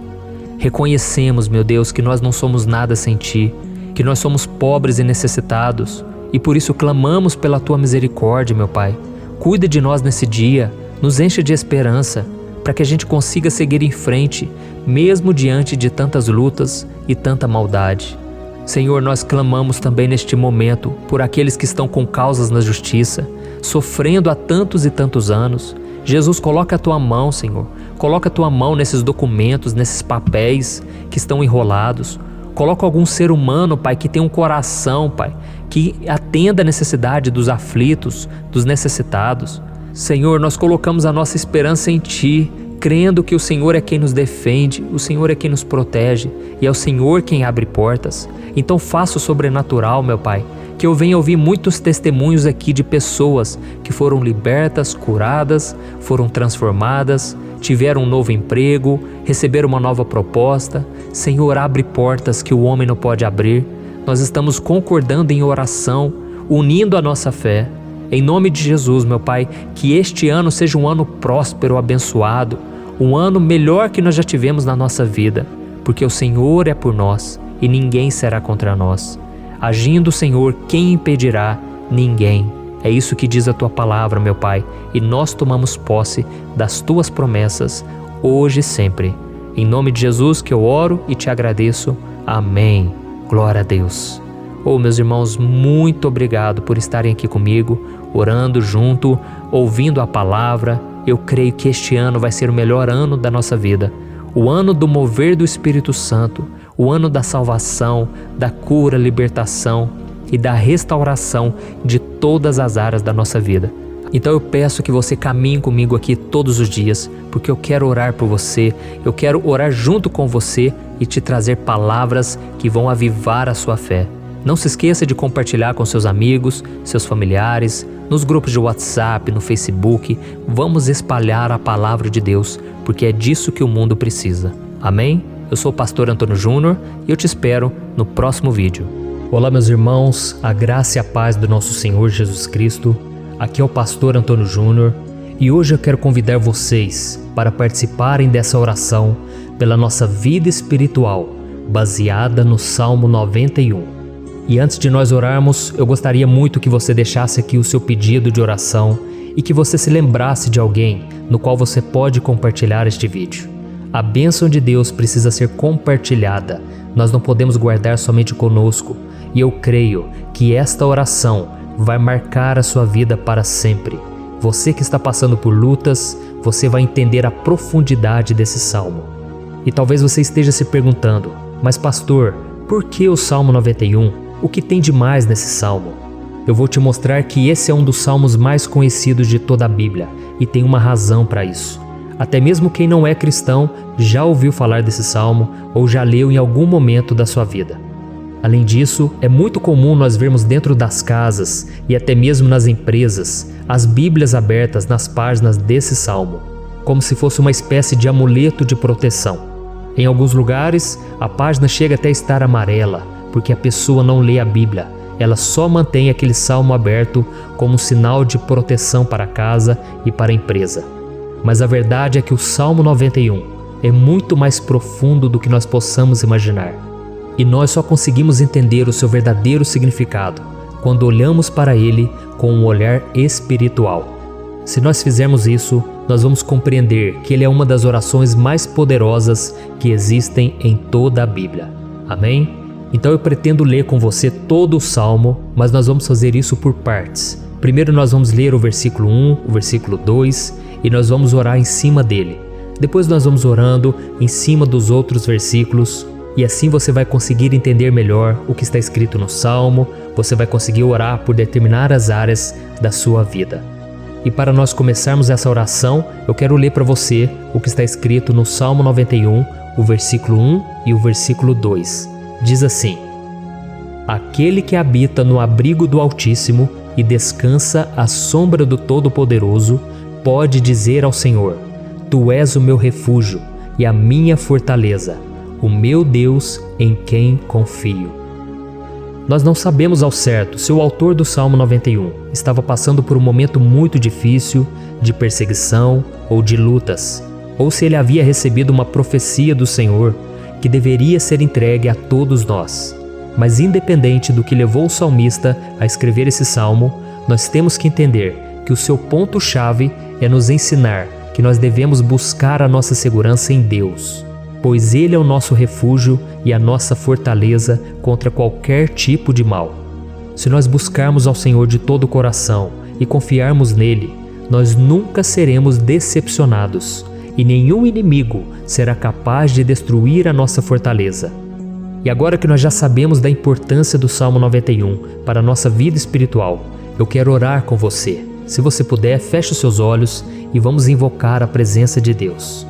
Reconhecemos, meu Deus, que nós não somos nada sem Ti, que nós somos pobres e necessitados, e por isso clamamos pela Tua misericórdia, meu Pai. Cuida de nós nesse dia, nos enche de esperança, para que a gente consiga seguir em frente, mesmo diante de tantas lutas e tanta maldade. Senhor, nós clamamos também neste momento por aqueles que estão com causas na justiça, sofrendo há tantos e tantos anos. Jesus, coloca a Tua mão, Senhor. Coloca a Tua mão nesses documentos, nesses papéis que estão enrolados. Coloca algum ser humano, Pai, que tem um coração, Pai, que atenda a necessidade dos aflitos, dos necessitados. Senhor, nós colocamos a nossa esperança em Ti, crendo que o Senhor é quem nos defende, o Senhor é quem nos protege e é o Senhor quem abre portas. Então faça o sobrenatural, meu Pai, que eu venha ouvir muitos testemunhos aqui de pessoas que foram libertas, curadas, foram transformadas, tiveram um novo emprego, receberam uma nova proposta. Senhor, abre portas que o homem não pode abrir. Nós estamos concordando em oração, unindo a nossa fé. Em nome de Jesus, meu Pai, que este ano seja um ano próspero, abençoado, um ano melhor que nós já tivemos na nossa vida, porque o Senhor é por nós e ninguém será contra nós. Agindo o Senhor, quem impedirá? Ninguém. É isso que diz a Tua palavra, meu Pai, e nós tomamos posse das Tuas promessas, hoje e sempre. Em nome de Jesus que eu oro e te agradeço. Amém. Glória a Deus. Oh, meus irmãos, muito obrigado por estarem aqui comigo, orando junto, ouvindo a palavra. Eu creio que este ano vai ser o melhor ano da nossa vida. O ano do mover do Espírito Santo, o ano da salvação, da cura, libertação e da restauração de todas as áreas da nossa vida. Então eu peço que você caminhe comigo aqui todos os dias, porque eu quero orar por você, eu quero orar junto com você e te trazer palavras que vão avivar a sua fé. Não se esqueça de compartilhar com seus amigos, seus familiares, nos grupos de WhatsApp, no Facebook. Vamos espalhar a palavra de Deus, porque é disso que o mundo precisa. Amém? Eu sou o pastor Antônio Júnior e eu te espero no próximo vídeo. Olá, meus irmãos, a graça e a paz do nosso Senhor Jesus Cristo. Aqui é o pastor Antônio Júnior e hoje eu quero convidar vocês para participarem dessa oração pela nossa vida espiritual, baseada no Salmo 91. E antes de nós orarmos, eu gostaria muito que você deixasse aqui o seu pedido de oração e que você se lembrasse de alguém no qual você pode compartilhar este vídeo. A bênção de Deus precisa ser compartilhada, nós não podemos guardar somente conosco, e eu creio que esta oração vai marcar a sua vida para sempre. Você que está passando por lutas, você vai entender a profundidade desse salmo. E talvez você esteja se perguntando, mas pastor, por que o Salmo 91? O que tem de mais nesse salmo? Eu vou te mostrar que esse é um dos salmos mais conhecidos de toda a Bíblia e tem uma razão para isso. Até mesmo quem não é cristão já ouviu falar desse salmo ou já leu em algum momento da sua vida. Além disso, é muito comum nós vermos dentro das casas e até mesmo nas empresas as Bíblias abertas nas páginas desse salmo, como se fosse uma espécie de amuleto de proteção. Em alguns lugares, a página chega até a estar amarela, porque a pessoa não lê a Bíblia, ela só mantém aquele salmo aberto como sinal de proteção para a casa e para a empresa. Mas a verdade é que o Salmo 91 é muito mais profundo do que nós possamos imaginar. E nós só conseguimos entender o seu verdadeiro significado quando olhamos para ele com um olhar espiritual. Se nós fizermos isso, nós vamos compreender que ele é uma das orações mais poderosas que existem em toda a Bíblia. Amém? Então eu pretendo ler com você todo o Salmo, mas nós vamos fazer isso por partes. Primeiro nós vamos ler o versículo 1, o versículo 2 e nós vamos orar em cima dele. Depois nós vamos orando em cima dos outros versículos e assim você vai conseguir entender melhor o que está escrito no Salmo, você vai conseguir orar por determinadas áreas da sua vida. E para nós começarmos essa oração, eu quero ler para você o que está escrito no Salmo 91, o versículo 1 e o versículo 2. Diz assim: Aquele que habita no abrigo do Altíssimo e descansa à sombra do Todo-Poderoso, pode dizer ao Senhor: Tu és o meu refúgio e a minha fortaleza, o meu Deus em quem confio. Nós não sabemos ao certo se o autor do Salmo 91 estava passando por um momento muito difícil, de perseguição ou de lutas, ou se ele havia recebido uma profecia do Senhor que deveria ser entregue a todos nós. Mas independente do que levou o salmista a escrever esse salmo, nós temos que entender que o seu ponto-chave é nos ensinar que nós devemos buscar a nossa segurança em Deus, pois Ele é o nosso refúgio e a nossa fortaleza contra qualquer tipo de mal. Se nós buscarmos ao Senhor de todo o coração e confiarmos nele, nós nunca seremos decepcionados e nenhum inimigo será capaz de destruir a nossa fortaleza. E agora que nós já sabemos da importância do Salmo 91 para a nossa vida espiritual, eu quero orar com você. Se você puder, feche os seus olhos e vamos invocar a presença de Deus.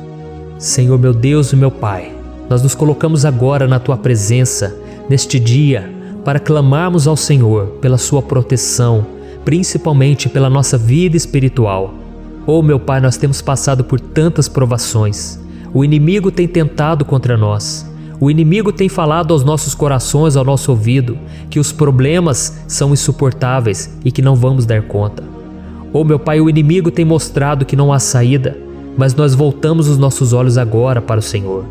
Senhor meu Deus e meu Pai, nós nos colocamos agora na Tua presença, neste dia, para clamarmos ao Senhor pela Sua proteção, principalmente pela nossa vida espiritual. Oh meu Pai, nós temos passado por tantas provações. O inimigo tem tentado contra nós. O inimigo tem falado aos nossos corações, ao nosso ouvido, que os problemas são insuportáveis e que não vamos dar conta. Oh meu Pai, o inimigo tem mostrado que não há saída, mas nós voltamos os nossos olhos agora para o Senhor.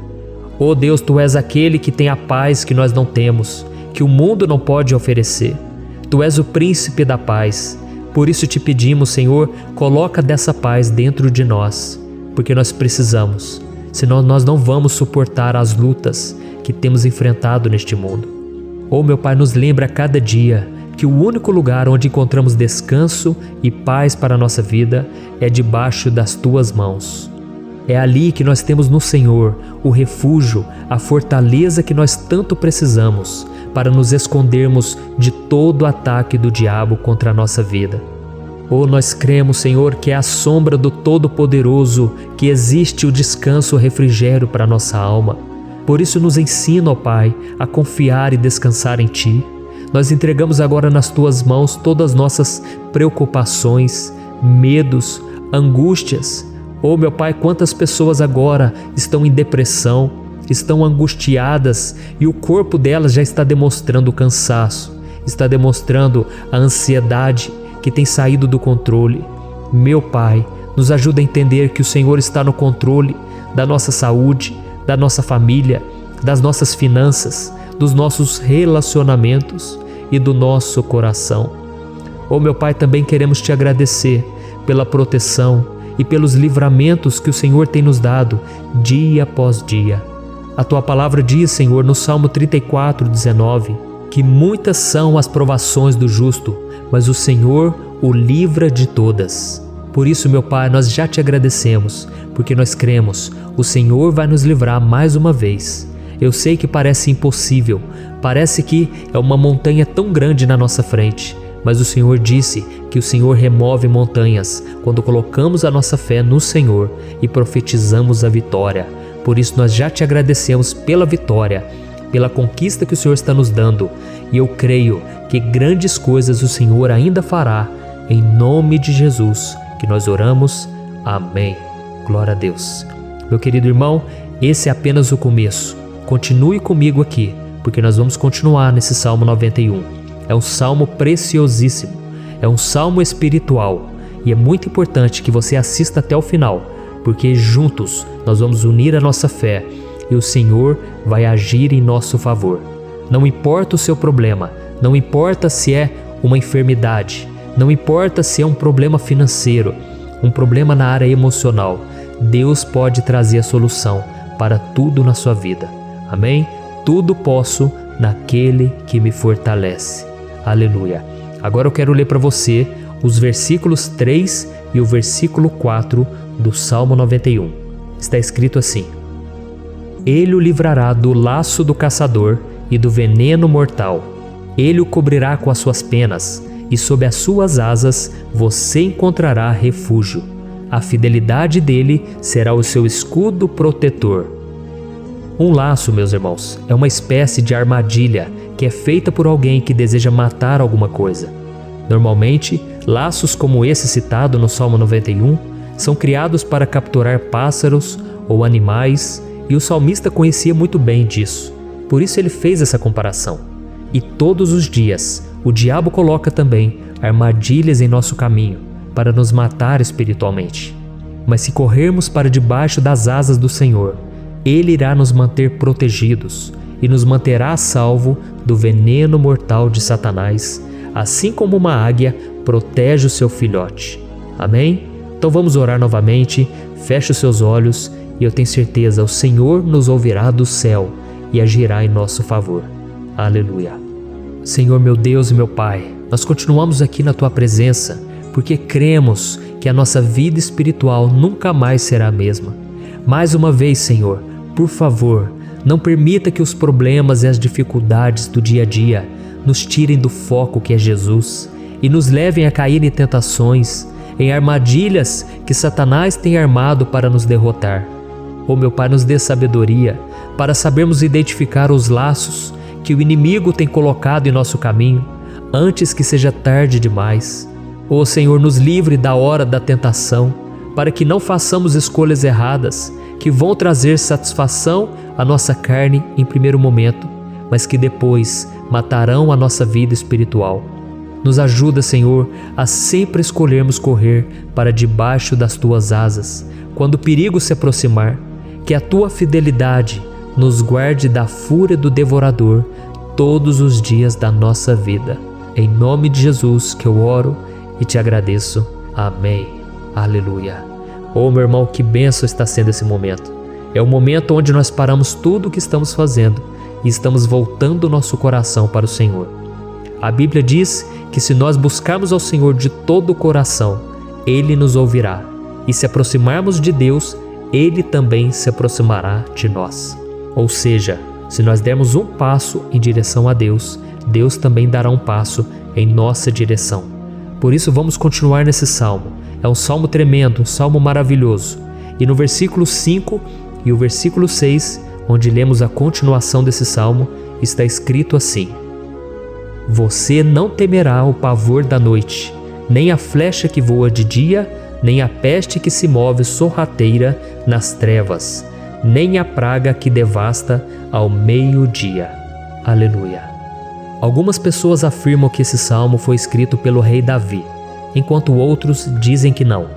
Oh Deus, Tu és aquele que tem a paz que nós não temos, que o mundo não pode oferecer. Tu és o príncipe da paz. Por isso te pedimos, Senhor, coloca dessa paz dentro de nós, porque nós precisamos, senão nós não vamos suportar as lutas que temos enfrentado neste mundo. Oh meu Pai, nos lembra a cada dia que o único lugar onde encontramos descanso e paz para a nossa vida é debaixo das Tuas mãos. É ali que nós temos no Senhor o refúgio, a fortaleza que nós tanto precisamos para nos escondermos de todo ataque do diabo contra a nossa vida. Oh, nós cremos, Senhor, que é à sombra do Todo-Poderoso que existe o descanso, o refrigério para a nossa alma. Por isso nos ensina, ó Pai, a confiar e descansar em Ti. Nós entregamos agora nas Tuas mãos todas as nossas preocupações, medos, angústias. Oh, meu Pai, quantas pessoas agora estão em depressão, estão angustiadas e o corpo delas já está demonstrando o cansaço, está demonstrando a ansiedade que tem saído do controle. Meu Pai, nos ajuda a entender que o Senhor está no controle da nossa saúde, da nossa família, das nossas finanças, dos nossos relacionamentos e do nosso coração. Oh, meu Pai, também queremos Te agradecer pela proteção e pelos livramentos que o Senhor tem nos dado dia após dia. A Tua palavra diz, Senhor, no Salmo 34:19, que muitas são as provações do justo, mas o Senhor o livra de todas. Por isso, meu Pai, nós já Te agradecemos, porque nós cremos, o Senhor vai nos livrar mais uma vez. Eu sei que parece impossível, parece que é uma montanha tão grande na nossa frente, mas o Senhor disse que o Senhor remove montanhas quando colocamos a nossa fé no Senhor e profetizamos a vitória. Por isso nós já Te agradecemos pela vitória, pela conquista que o Senhor está nos dando, e eu creio que grandes coisas o Senhor ainda fará. Em nome de Jesus que nós oramos. Amém. Glória a Deus. Meu querido irmão, esse é apenas o começo. Continue comigo aqui, porque nós vamos continuar nesse Salmo 91. É um salmo preciosíssimo, é um salmo espiritual, e é muito importante que você assista até o final, porque juntos nós vamos unir a nossa fé e o Senhor vai agir em nosso favor. Não importa o seu problema, não importa se é uma enfermidade, não importa se é um problema financeiro, um problema na área emocional, Deus pode trazer a solução para tudo na sua vida. Amém? Tudo posso naquele que me fortalece. Aleluia. Agora eu quero ler para você os versículos 3 e o versículo 4 do Salmo 91. Está escrito assim: Ele o livrará do laço do caçador e do veneno mortal. Ele o cobrirá com as suas penas, e sob as suas asas você encontrará refúgio. A fidelidade dele será o seu escudo protetor. Um laço, meus irmãos, é uma espécie de armadilha que é feita por alguém que deseja matar alguma coisa. Normalmente, laços como esse citado no Salmo 91 são criados para capturar pássaros ou animais, e o salmista conhecia muito bem disso. Por isso ele fez essa comparação. E todos os dias, o diabo coloca também armadilhas em nosso caminho para nos matar espiritualmente. Mas se corrermos para debaixo das asas do Senhor, Ele irá nos manter protegidos e nos manterá a salvo do veneno mortal de Satanás, assim como uma águia protege o seu filhote. Amém? Então vamos orar novamente, feche os seus olhos e eu tenho certeza, o Senhor nos ouvirá do céu e agirá em nosso favor. Aleluia. Senhor, meu Deus e meu Pai, nós continuamos aqui na Tua presença porque cremos que a nossa vida espiritual nunca mais será a mesma. Mais uma vez, Senhor, por favor, não permita que os problemas e as dificuldades do dia a dia nos tirem do foco que é Jesus e nos levem a cair em tentações, em armadilhas que Satanás tem armado para nos derrotar. Oh, meu Pai, nos dê sabedoria para sabermos identificar os laços que o inimigo tem colocado em nosso caminho antes que seja tarde demais. Oh, Senhor, nos livre da hora da tentação, para que não façamos escolhas erradas que vão trazer satisfação à nossa carne em primeiro momento, mas que depois matarão a nossa vida espiritual. Nos ajuda, Senhor, a sempre escolhermos correr para debaixo das Tuas asas, quando o perigo se aproximar, que a Tua fidelidade nos guarde da fúria do devorador todos os dias da nossa vida. Em nome de Jesus que eu oro e Te agradeço. Amém. Aleluia. Oh, meu irmão, que bênção está sendo esse momento. É o momento onde nós paramos tudo o que estamos fazendo e estamos voltando o nosso coração para o Senhor. A Bíblia diz que se nós buscarmos ao Senhor de todo o coração, Ele nos ouvirá. E se aproximarmos de Deus, Ele também se aproximará de nós. Ou seja, se nós dermos um passo em direção a Deus, Deus também dará um passo em nossa direção. Por isso vamos continuar nesse salmo. É um salmo tremendo, um salmo maravilhoso. E no versículo 5 e o versículo 6, onde lemos a continuação desse salmo, está escrito assim: Você não temerá o pavor da noite, nem a flecha que voa de dia, nem a peste que se move sorrateira nas trevas, nem a praga que devasta ao meio-dia. Aleluia. Algumas pessoas afirmam que esse salmo foi escrito pelo rei Davi, enquanto outros dizem que não.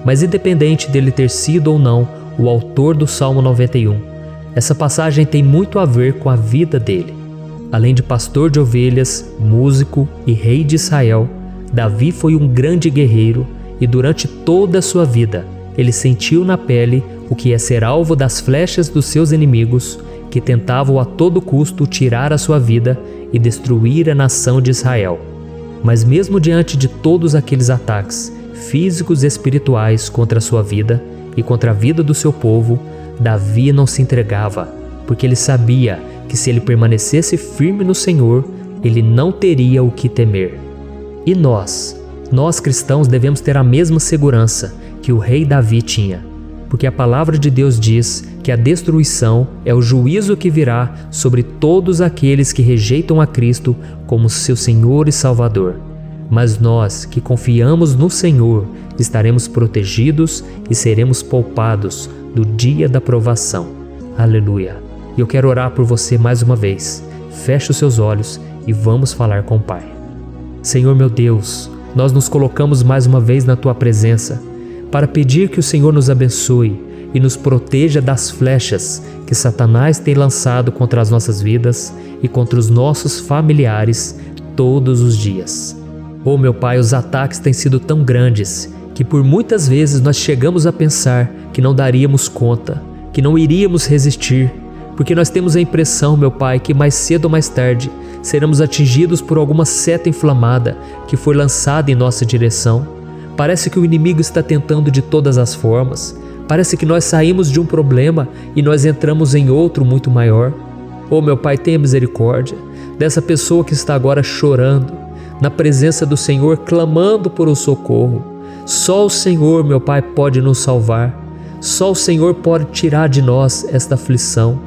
Mas independente dele ter sido ou não o autor do Salmo 91, essa passagem tem muito a ver com a vida dele. Além de pastor de ovelhas, músico e rei de Israel, Davi foi um grande guerreiro e durante toda a sua vida ele sentiu na pele o que é ser alvo das flechas dos seus inimigos que tentavam a todo custo tirar a sua vida e destruir a nação de Israel. Mas mesmo diante de todos aqueles ataques físicos e espirituais contra a sua vida e contra a vida do seu povo, Davi não se entregava, porque ele sabia que se ele permanecesse firme no Senhor, ele não teria o que temer. E nós cristãos devemos ter a mesma segurança que o rei Davi tinha, porque a palavra de Deus diz que a destruição é o juízo que virá sobre todos aqueles que rejeitam a Cristo como seu Senhor e Salvador. Mas nós que confiamos no Senhor estaremos protegidos e seremos poupados do dia da provação. Aleluia! E eu quero orar por você mais uma vez. Feche os seus olhos e vamos falar com o Pai. Senhor meu Deus, nós nos colocamos mais uma vez na Tua presença para pedir que o Senhor nos abençoe e nos proteja das flechas que Satanás tem lançado contra as nossas vidas e contra os nossos familiares todos os dias. Oh meu Pai, os ataques têm sido tão grandes que por muitas vezes nós chegamos a pensar que não daríamos conta, que não iríamos resistir, porque nós temos a impressão, meu Pai, que mais cedo ou mais tarde seremos atingidos por alguma seta inflamada que foi lançada em nossa direção. Parece que o inimigo está tentando de todas as formas. Parece que nós saímos de um problema e nós entramos em outro muito maior. Oh meu Pai, tenha misericórdia dessa pessoa que está agora chorando, na presença do Senhor, clamando por um socorro. Só o Senhor, meu Pai, pode nos salvar. Só o Senhor pode tirar de nós esta aflição.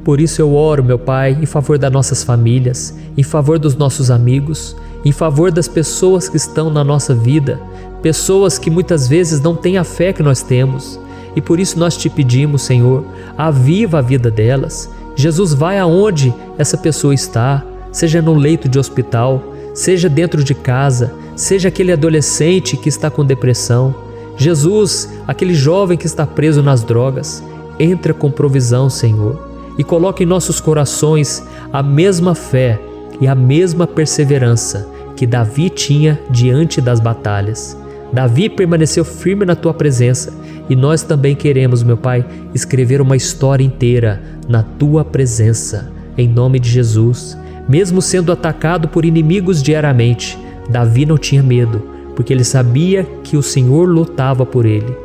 Por isso eu oro, meu Pai, em favor das nossas famílias, em favor dos nossos amigos, em favor das pessoas que estão na nossa vida, pessoas que muitas vezes não têm a fé que nós temos. E por isso nós te pedimos, Senhor, aviva a vida delas. Jesus, vai aonde essa pessoa está, seja no leito de hospital, seja dentro de casa, seja aquele adolescente que está com depressão. Jesus, aquele jovem que está preso nas drogas, entra com provisão, Senhor, e coloca em nossos corações a mesma fé e a mesma perseverança que Davi tinha diante das batalhas. Davi permaneceu firme na Tua presença e nós também queremos, meu Pai, escrever uma história inteira na Tua presença, em nome de Jesus. Mesmo sendo atacado por inimigos diariamente, Davi não tinha medo, porque ele sabia que o Senhor lutava por ele.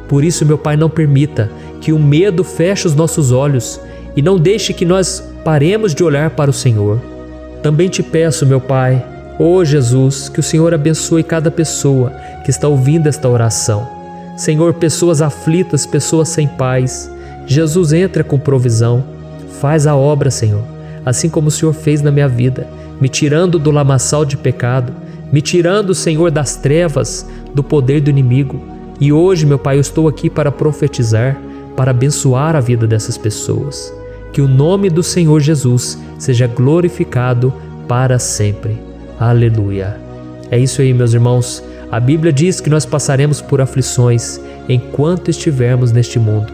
Por isso, meu Pai, não permita que o medo feche os nossos olhos e não deixe que nós paremos de olhar para o Senhor. Também te peço, meu Pai, ó Jesus, que o Senhor abençoe cada pessoa que está ouvindo esta oração. Senhor, pessoas aflitas, pessoas sem paz. Jesus, entra com provisão. Faz a obra, Senhor, assim como o Senhor fez na minha vida, me tirando do lamaçal de pecado, me tirando, Senhor, das trevas, do poder do inimigo. E hoje, meu Pai, eu estou aqui para profetizar, para abençoar a vida dessas pessoas. Que o nome do Senhor Jesus seja glorificado para sempre. Aleluia. É isso aí, meus irmãos. A Bíblia diz que nós passaremos por aflições enquanto estivermos neste mundo.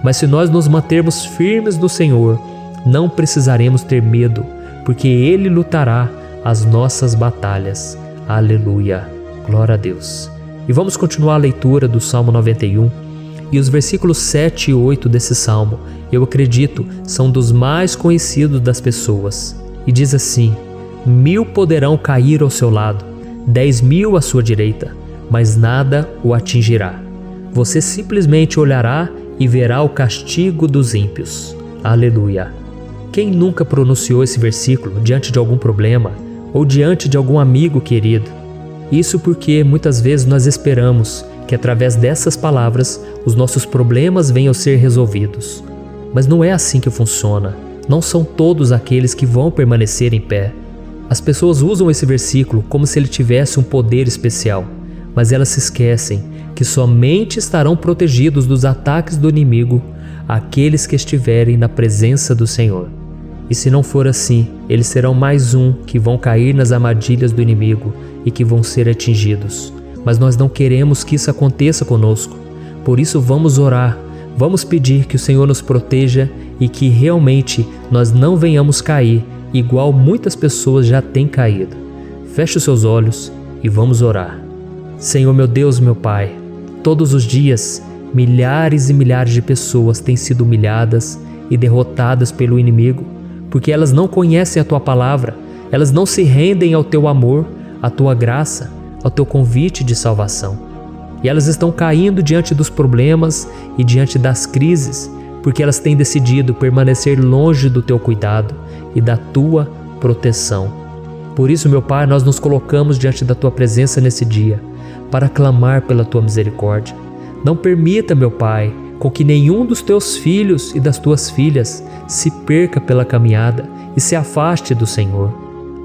Mas se nós nos mantermos firmes no Senhor, não precisaremos ter medo, porque Ele lutará as nossas batalhas. Aleluia. Glória a Deus. E vamos continuar a leitura do Salmo 91. E os versículos 7 e 8 desse Salmo, eu acredito, são dos mais conhecidos das pessoas. E diz assim: 1000 poderão cair ao seu lado, 10.000 à sua direita, mas nada o atingirá. Você simplesmente olhará e verá o castigo dos ímpios. Aleluia. Quem nunca pronunciou esse versículo diante de algum problema ou diante de algum amigo querido? Isso porque muitas vezes nós esperamos que através dessas palavras os nossos problemas venham a ser resolvidos. Mas não é assim que funciona. Não são todos aqueles que vão permanecer em pé. As pessoas usam esse versículo como se ele tivesse um poder especial, mas elas se esquecem que somente estarão protegidos dos ataques do inimigo aqueles que estiverem na presença do Senhor. E se não for assim, eles serão mais um que vão cair nas armadilhas do inimigo e que vão ser atingidos. Mas nós não queremos que isso aconteça conosco. Por isso vamos orar, vamos pedir que o Senhor nos proteja e que realmente nós não venhamos cair igual muitas pessoas já têm caído. Feche os seus olhos e vamos orar. Senhor meu Deus, meu Pai, todos os dias milhares e milhares de pessoas têm sido humilhadas e derrotadas pelo inimigo, porque elas não conhecem a Tua palavra, elas não se rendem ao Teu amor, à Tua graça, ao Teu convite de salvação. E elas estão caindo diante dos problemas e diante das crises, porque elas têm decidido permanecer longe do Teu cuidado e da Tua proteção. Por isso, meu Pai, nós nos colocamos diante da Tua presença nesse dia, para clamar pela Tua misericórdia. Não permita, meu Pai, com que nenhum dos Teus filhos e das Tuas filhas se perca pela caminhada e se afaste do Senhor.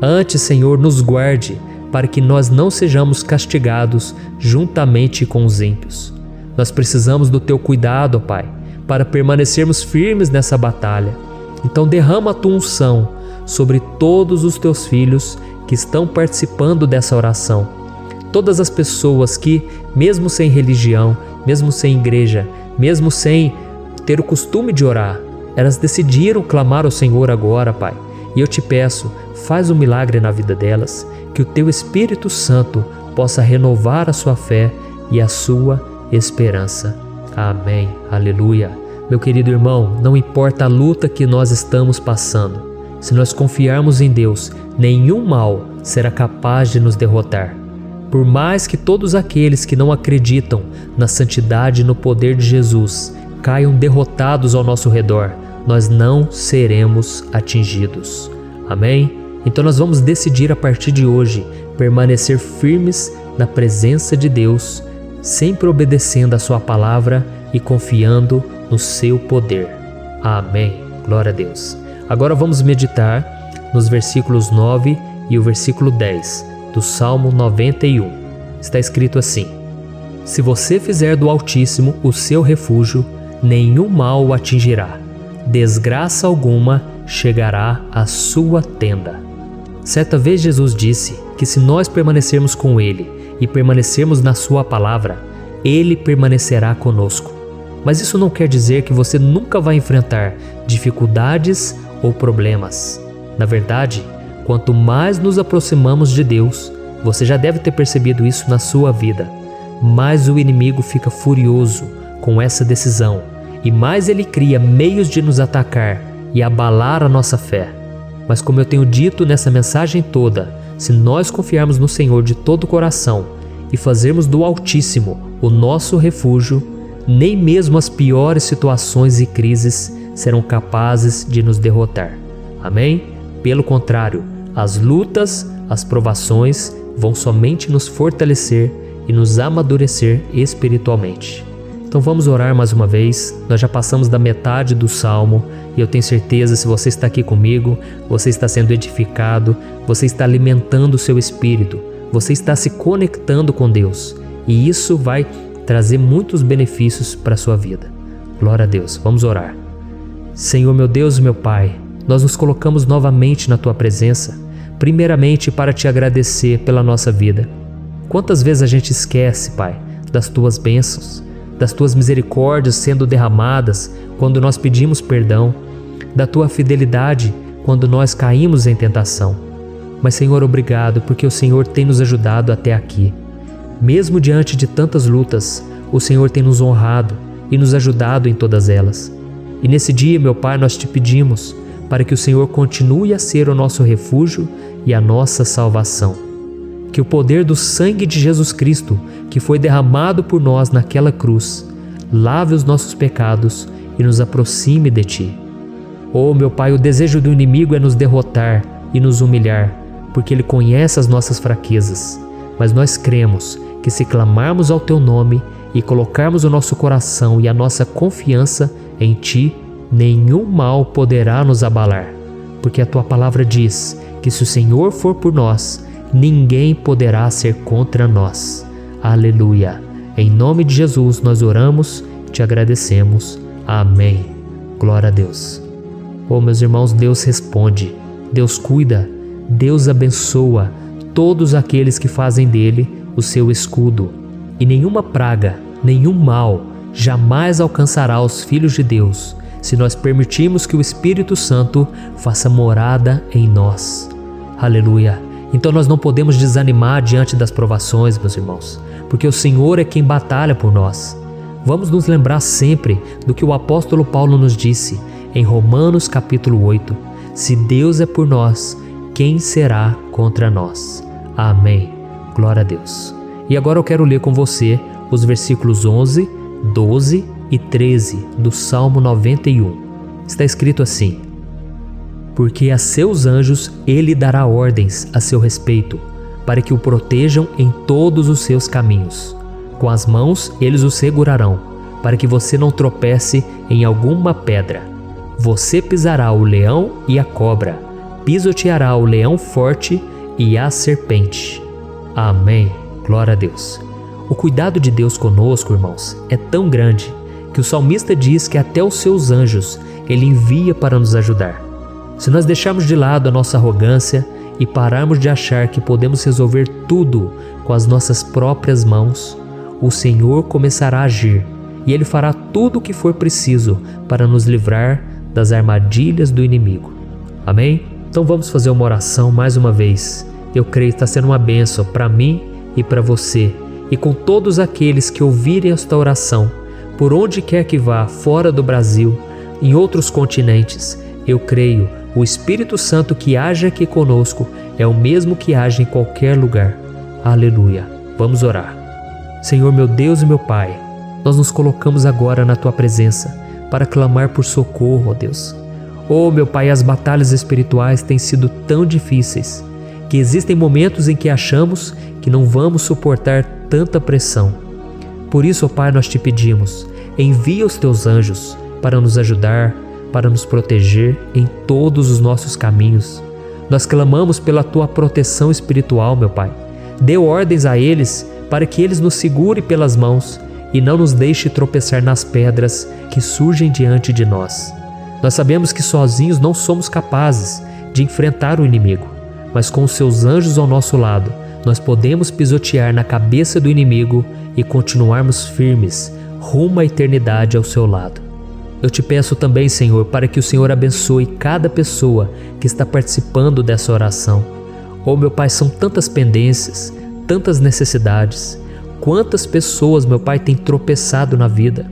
Antes, Senhor, nos guarde, para que nós não sejamos castigados juntamente com os ímpios. Nós precisamos do Teu cuidado, ó Pai, para permanecermos firmes nessa batalha. Então derrama a Tua unção sobre todos os Teus filhos que estão participando dessa oração. Todas as pessoas que, mesmo sem religião, mesmo sem igreja, mesmo sem ter o costume de orar, elas decidiram clamar ao Senhor agora, Pai. E eu te peço, faz um milagre na vida delas, que o Teu Espírito Santo possa renovar a sua fé e a sua esperança. Amém. Aleluia. Meu querido irmão, não importa a luta que nós estamos passando, se nós confiarmos em Deus, nenhum mal será capaz de nos derrotar. Por mais que todos aqueles que não acreditam na santidade e no poder de Jesus caiam derrotados ao nosso redor, nós não seremos atingidos. Amém? Então nós vamos decidir a partir de hoje permanecer firmes na presença de Deus, sempre obedecendo a Sua palavra e confiando no Seu poder. Amém. Glória a Deus. Agora vamos meditar nos versículos 9 e o versículo 10 do Salmo 91. Está escrito assim: Se você fizer do Altíssimo o seu refúgio, nenhum mal o atingirá, desgraça alguma chegará à sua tenda. Certa vez Jesus disse que se nós permanecermos com Ele e permanecermos na Sua palavra, Ele permanecerá conosco. Mas isso não quer dizer que você nunca vai enfrentar dificuldades ou problemas. Na verdade, quanto mais nos aproximamos de Deus, você já deve ter percebido isso na sua vida, mais o inimigo fica furioso com essa decisão e mais ele cria meios de nos atacar e abalar a nossa fé. Mas como eu tenho dito nessa mensagem toda, se nós confiarmos no Senhor de todo o coração e fazermos do Altíssimo o nosso refúgio, nem mesmo as piores situações e crises serão capazes de nos derrotar. Amém? Pelo contrário, as lutas, as provações vão somente nos fortalecer e nos amadurecer espiritualmente. Então vamos orar mais uma vez. Nós já passamos da metade do Salmo e eu tenho certeza, se você está aqui comigo, você está sendo edificado, você está alimentando o seu espírito, você está se conectando com Deus e isso vai trazer muitos benefícios para a sua vida. Glória a Deus. Vamos orar. Senhor meu Deus e meu Pai, nós nos colocamos novamente na Tua presença, primeiramente para Te agradecer pela nossa vida. Quantas vezes a gente esquece, Pai, das Tuas bênçãos, das Tuas misericórdias sendo derramadas quando nós pedimos perdão, da Tua fidelidade quando nós caímos em tentação. Mas, Senhor, obrigado, porque o Senhor tem nos ajudado até aqui. Mesmo diante de tantas lutas, o Senhor tem nos honrado e nos ajudado em todas elas. E nesse dia, meu Pai, nós Te pedimos para que o Senhor continue a ser o nosso refúgio e a nossa salvação. Que o poder do sangue de Jesus Cristo, que foi derramado por nós naquela cruz, lave os nossos pecados e nos aproxime de Ti. Oh, meu Pai, o desejo do inimigo é nos derrotar e nos humilhar, porque ele conhece as nossas fraquezas. Mas nós cremos que se clamarmos ao Teu nome e colocarmos o nosso coração e a nossa confiança em Ti, nenhum mal poderá nos abalar, porque a Tua palavra diz que se o Senhor for por nós, ninguém poderá ser contra nós. Aleluia. Em nome de Jesus nós oramos, te agradecemos. Amém. Glória a Deus. Oh, meus irmãos, Deus responde, Deus cuida, Deus abençoa todos aqueles que fazem dele o seu escudo. E nenhuma praga, nenhum mal jamais alcançará os filhos de Deus, se nós permitirmos que o Espírito Santo faça morada em nós. Aleluia. Então nós não podemos desanimar diante das provações, meus irmãos, porque o Senhor é quem batalha por nós. Vamos nos lembrar sempre do que o apóstolo Paulo nos disse em Romanos capítulo 8. Se Deus é por nós, quem será contra nós? Amém. Glória a Deus. E agora eu quero ler com você os versículos 11, 12 e 13 do Salmo 91. Está escrito assim: porque a seus anjos ele dará ordens a seu respeito, para que o protejam em todos os seus caminhos. Com as mãos eles o segurarão, para que você não tropece em alguma pedra. Você pisará o leão e a cobra, pisoteará o leão forte e a serpente. Amém. Glória a Deus. O cuidado de Deus conosco, irmãos, é tão grande que o salmista diz que até os seus anjos ele envia para nos ajudar. Se nós deixarmos de lado a nossa arrogância e pararmos de achar que podemos resolver tudo com as nossas próprias mãos, o Senhor começará a agir e Ele fará tudo o que for preciso para nos livrar das armadilhas do inimigo. Amém? Então vamos fazer uma oração mais uma vez. Eu creio que está sendo uma bênção para mim e para você, e com todos aqueles que ouvirem esta oração, por onde quer que vá, fora do Brasil, em outros continentes. Eu creio, o Espírito Santo que age aqui conosco é o mesmo que age em qualquer lugar. Aleluia. Vamos orar. Senhor, meu Deus e meu Pai, nós nos colocamos agora na Tua presença para clamar por socorro, ó Deus. Oh, meu Pai, as batalhas espirituais têm sido tão difíceis que existem momentos em que achamos que não vamos suportar tanta pressão. Por isso, ó Pai, nós te pedimos, envia os Teus anjos para nos ajudar, para nos proteger em todos os nossos caminhos. Nós clamamos pela Tua proteção espiritual, meu Pai. Dê ordens a eles para que eles nos segurem pelas mãos e não nos deixe tropeçar nas pedras que surgem diante de nós. Nós sabemos que sozinhos não somos capazes de enfrentar o inimigo, mas com os Seus anjos ao nosso lado, nós podemos pisotear na cabeça do inimigo e continuarmos firmes rumo à eternidade ao Seu lado. Eu te peço também, Senhor, para que o Senhor abençoe cada pessoa que está participando dessa oração. Oh, meu Pai, são tantas pendências, tantas necessidades. Quantas pessoas, meu Pai, têm tropeçado na vida.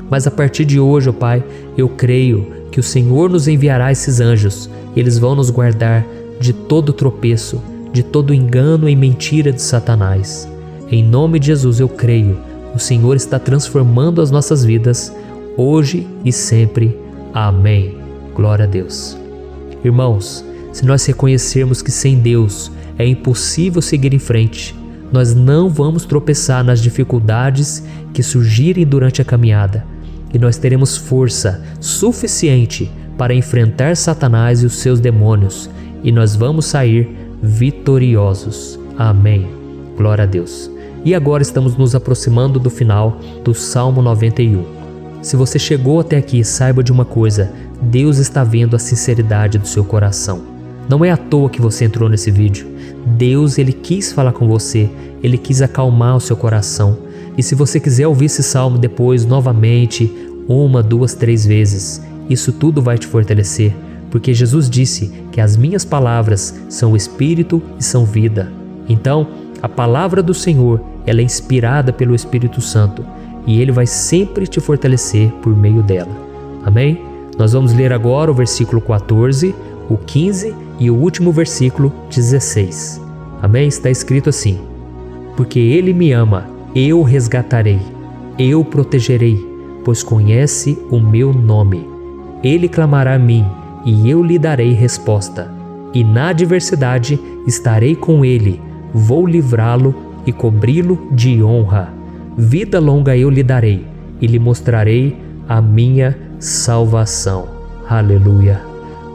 Mas a partir de hoje, ó Pai, eu creio que o Senhor nos enviará esses anjos. Eles vão nos guardar de todo tropeço, de todo engano e mentira de Satanás. Em nome de Jesus eu creio, o Senhor está transformando as nossas vidas, hoje e sempre. Amém. Glória a Deus. Irmãos, se nós reconhecermos que sem Deus é impossível seguir em frente, nós não vamos tropeçar nas dificuldades que surgirem durante a caminhada, e nós teremos força suficiente para enfrentar Satanás e os seus demônios, e nós vamos sair vitoriosos. Amém. Glória a Deus. E agora estamos nos aproximando do final do Salmo 91. Se você chegou até aqui, saiba de uma coisa: Deus está vendo a sinceridade do seu coração. Não é à toa que você entrou nesse vídeo. Deus, Ele quis falar com você, Ele quis acalmar o seu coração. E se você quiser ouvir esse salmo depois, novamente, 1, 2, 3 vezes, isso tudo vai te fortalecer, porque Jesus disse que as minhas palavras são espírito e são vida. Então, a palavra do Senhor, ela é inspirada pelo Espírito Santo, e Ele vai sempre te fortalecer por meio dela. Amém? Nós vamos ler agora o versículo 14, o 15 e o último versículo 16. Amém? Está escrito assim: porque Ele me ama, eu o resgatarei, eu o protegerei, pois conhece o meu nome. Ele clamará a mim, e eu lhe darei resposta. E na adversidade estarei com ele, vou livrá-lo e cobri-lo de honra. Vida longa eu lhe darei, e lhe mostrarei a minha salvação. Aleluia.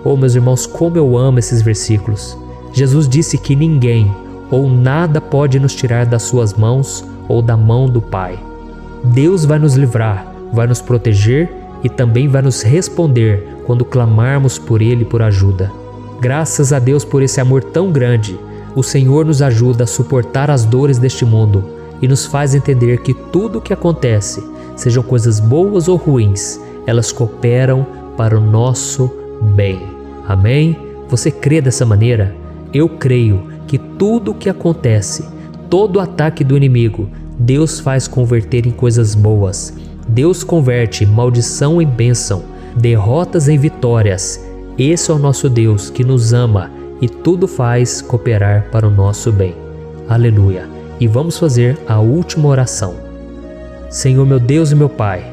Oh, meus irmãos, como eu amo esses versículos. Jesus disse que ninguém ou nada pode nos tirar das suas mãos ou da mão do Pai. Deus vai nos livrar, vai nos proteger e também vai nos responder quando clamarmos por Ele por ajuda. Graças a Deus por esse amor tão grande, o Senhor nos ajuda a suportar as dores deste mundo e nos faz entender que tudo o que acontece, sejam coisas boas ou ruins, elas cooperam para o nosso bem. Amém? Você crê dessa maneira? Eu creio que tudo o que acontece, todo ataque do inimigo, Deus faz converter em coisas boas. Deus converte maldição em bênção, derrotas em vitórias. Esse é o nosso Deus que nos ama e tudo faz cooperar para o nosso bem. Aleluia! E vamos fazer a última oração. Senhor, meu Deus e meu Pai,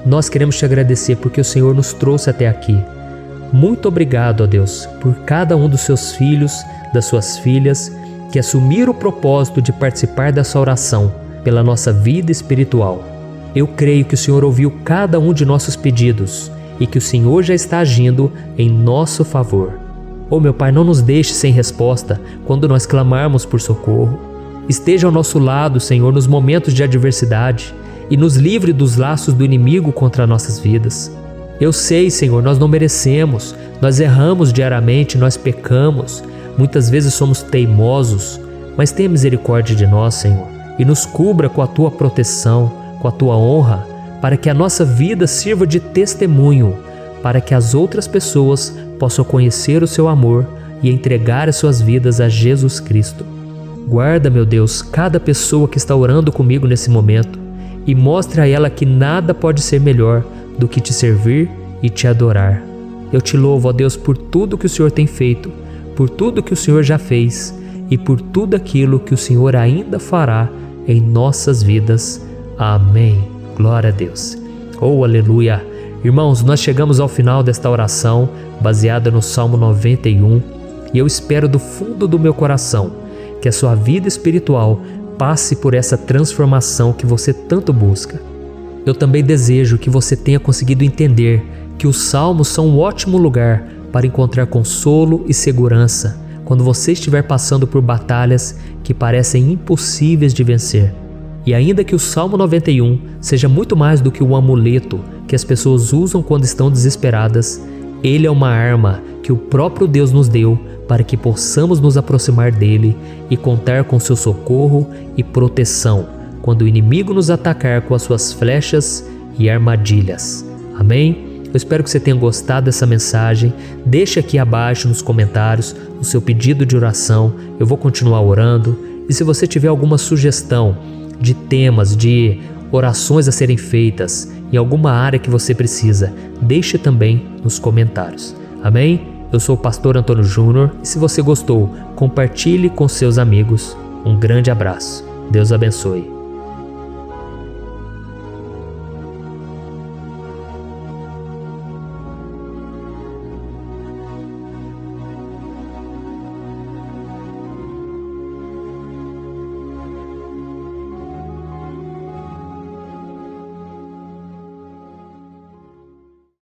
nós queremos te agradecer porque o Senhor nos trouxe até aqui. Muito obrigado, ó Deus, por cada um dos seus filhos, das suas filhas, que assumiram o propósito de participar dessa oração pela nossa vida espiritual. Eu creio que o Senhor ouviu cada um de nossos pedidos e que o Senhor já está agindo em nosso favor. Oh, meu Pai, não nos deixe sem resposta quando nós clamarmos por socorro. Esteja ao nosso lado, Senhor, nos momentos de adversidade e nos livre dos laços do inimigo contra nossas vidas. Eu sei, Senhor, nós não merecemos, nós erramos diariamente, nós pecamos, muitas vezes somos teimosos, mas tenha misericórdia de nós, Senhor, e nos cubra com a Tua proteção, com a Tua honra, para que a nossa vida sirva de testemunho, para que as outras pessoas possam conhecer o Seu amor e entregar as suas vidas a Jesus Cristo. Guarda, meu Deus, cada pessoa que está orando comigo nesse momento e mostre a ela que nada pode ser melhor do que te servir e te adorar. Eu te louvo, ó Deus, por tudo que o Senhor tem feito, por tudo que o Senhor já fez e por tudo aquilo que o Senhor ainda fará em nossas vidas. Amém. Glória a Deus. Oh, aleluia. Irmãos, nós chegamos ao final desta oração baseada no Salmo 91 e eu espero do fundo do meu coração que a sua vida espiritual passe por essa transformação que você tanto busca. Eu também desejo que você tenha conseguido entender que os salmos são um ótimo lugar para encontrar consolo e segurança quando você estiver passando por batalhas que parecem impossíveis de vencer. E ainda que o Salmo 91 seja muito mais do que um amuleto que as pessoas usam quando estão desesperadas, ele é uma arma que o próprio Deus nos deu para que possamos nos aproximar dele e contar com seu socorro e proteção quando o inimigo nos atacar com as suas flechas e armadilhas. Amém? Eu espero que você tenha gostado dessa mensagem. Deixe aqui abaixo nos comentários o seu pedido de oração. Eu vou continuar orando. E se você tiver alguma sugestão de temas, de orações a serem feitas em alguma área que você precisa, deixe também nos comentários. Amém? Eu sou o pastor Antônio Júnior e se você gostou, compartilhe com seus amigos. Um grande abraço. Deus abençoe.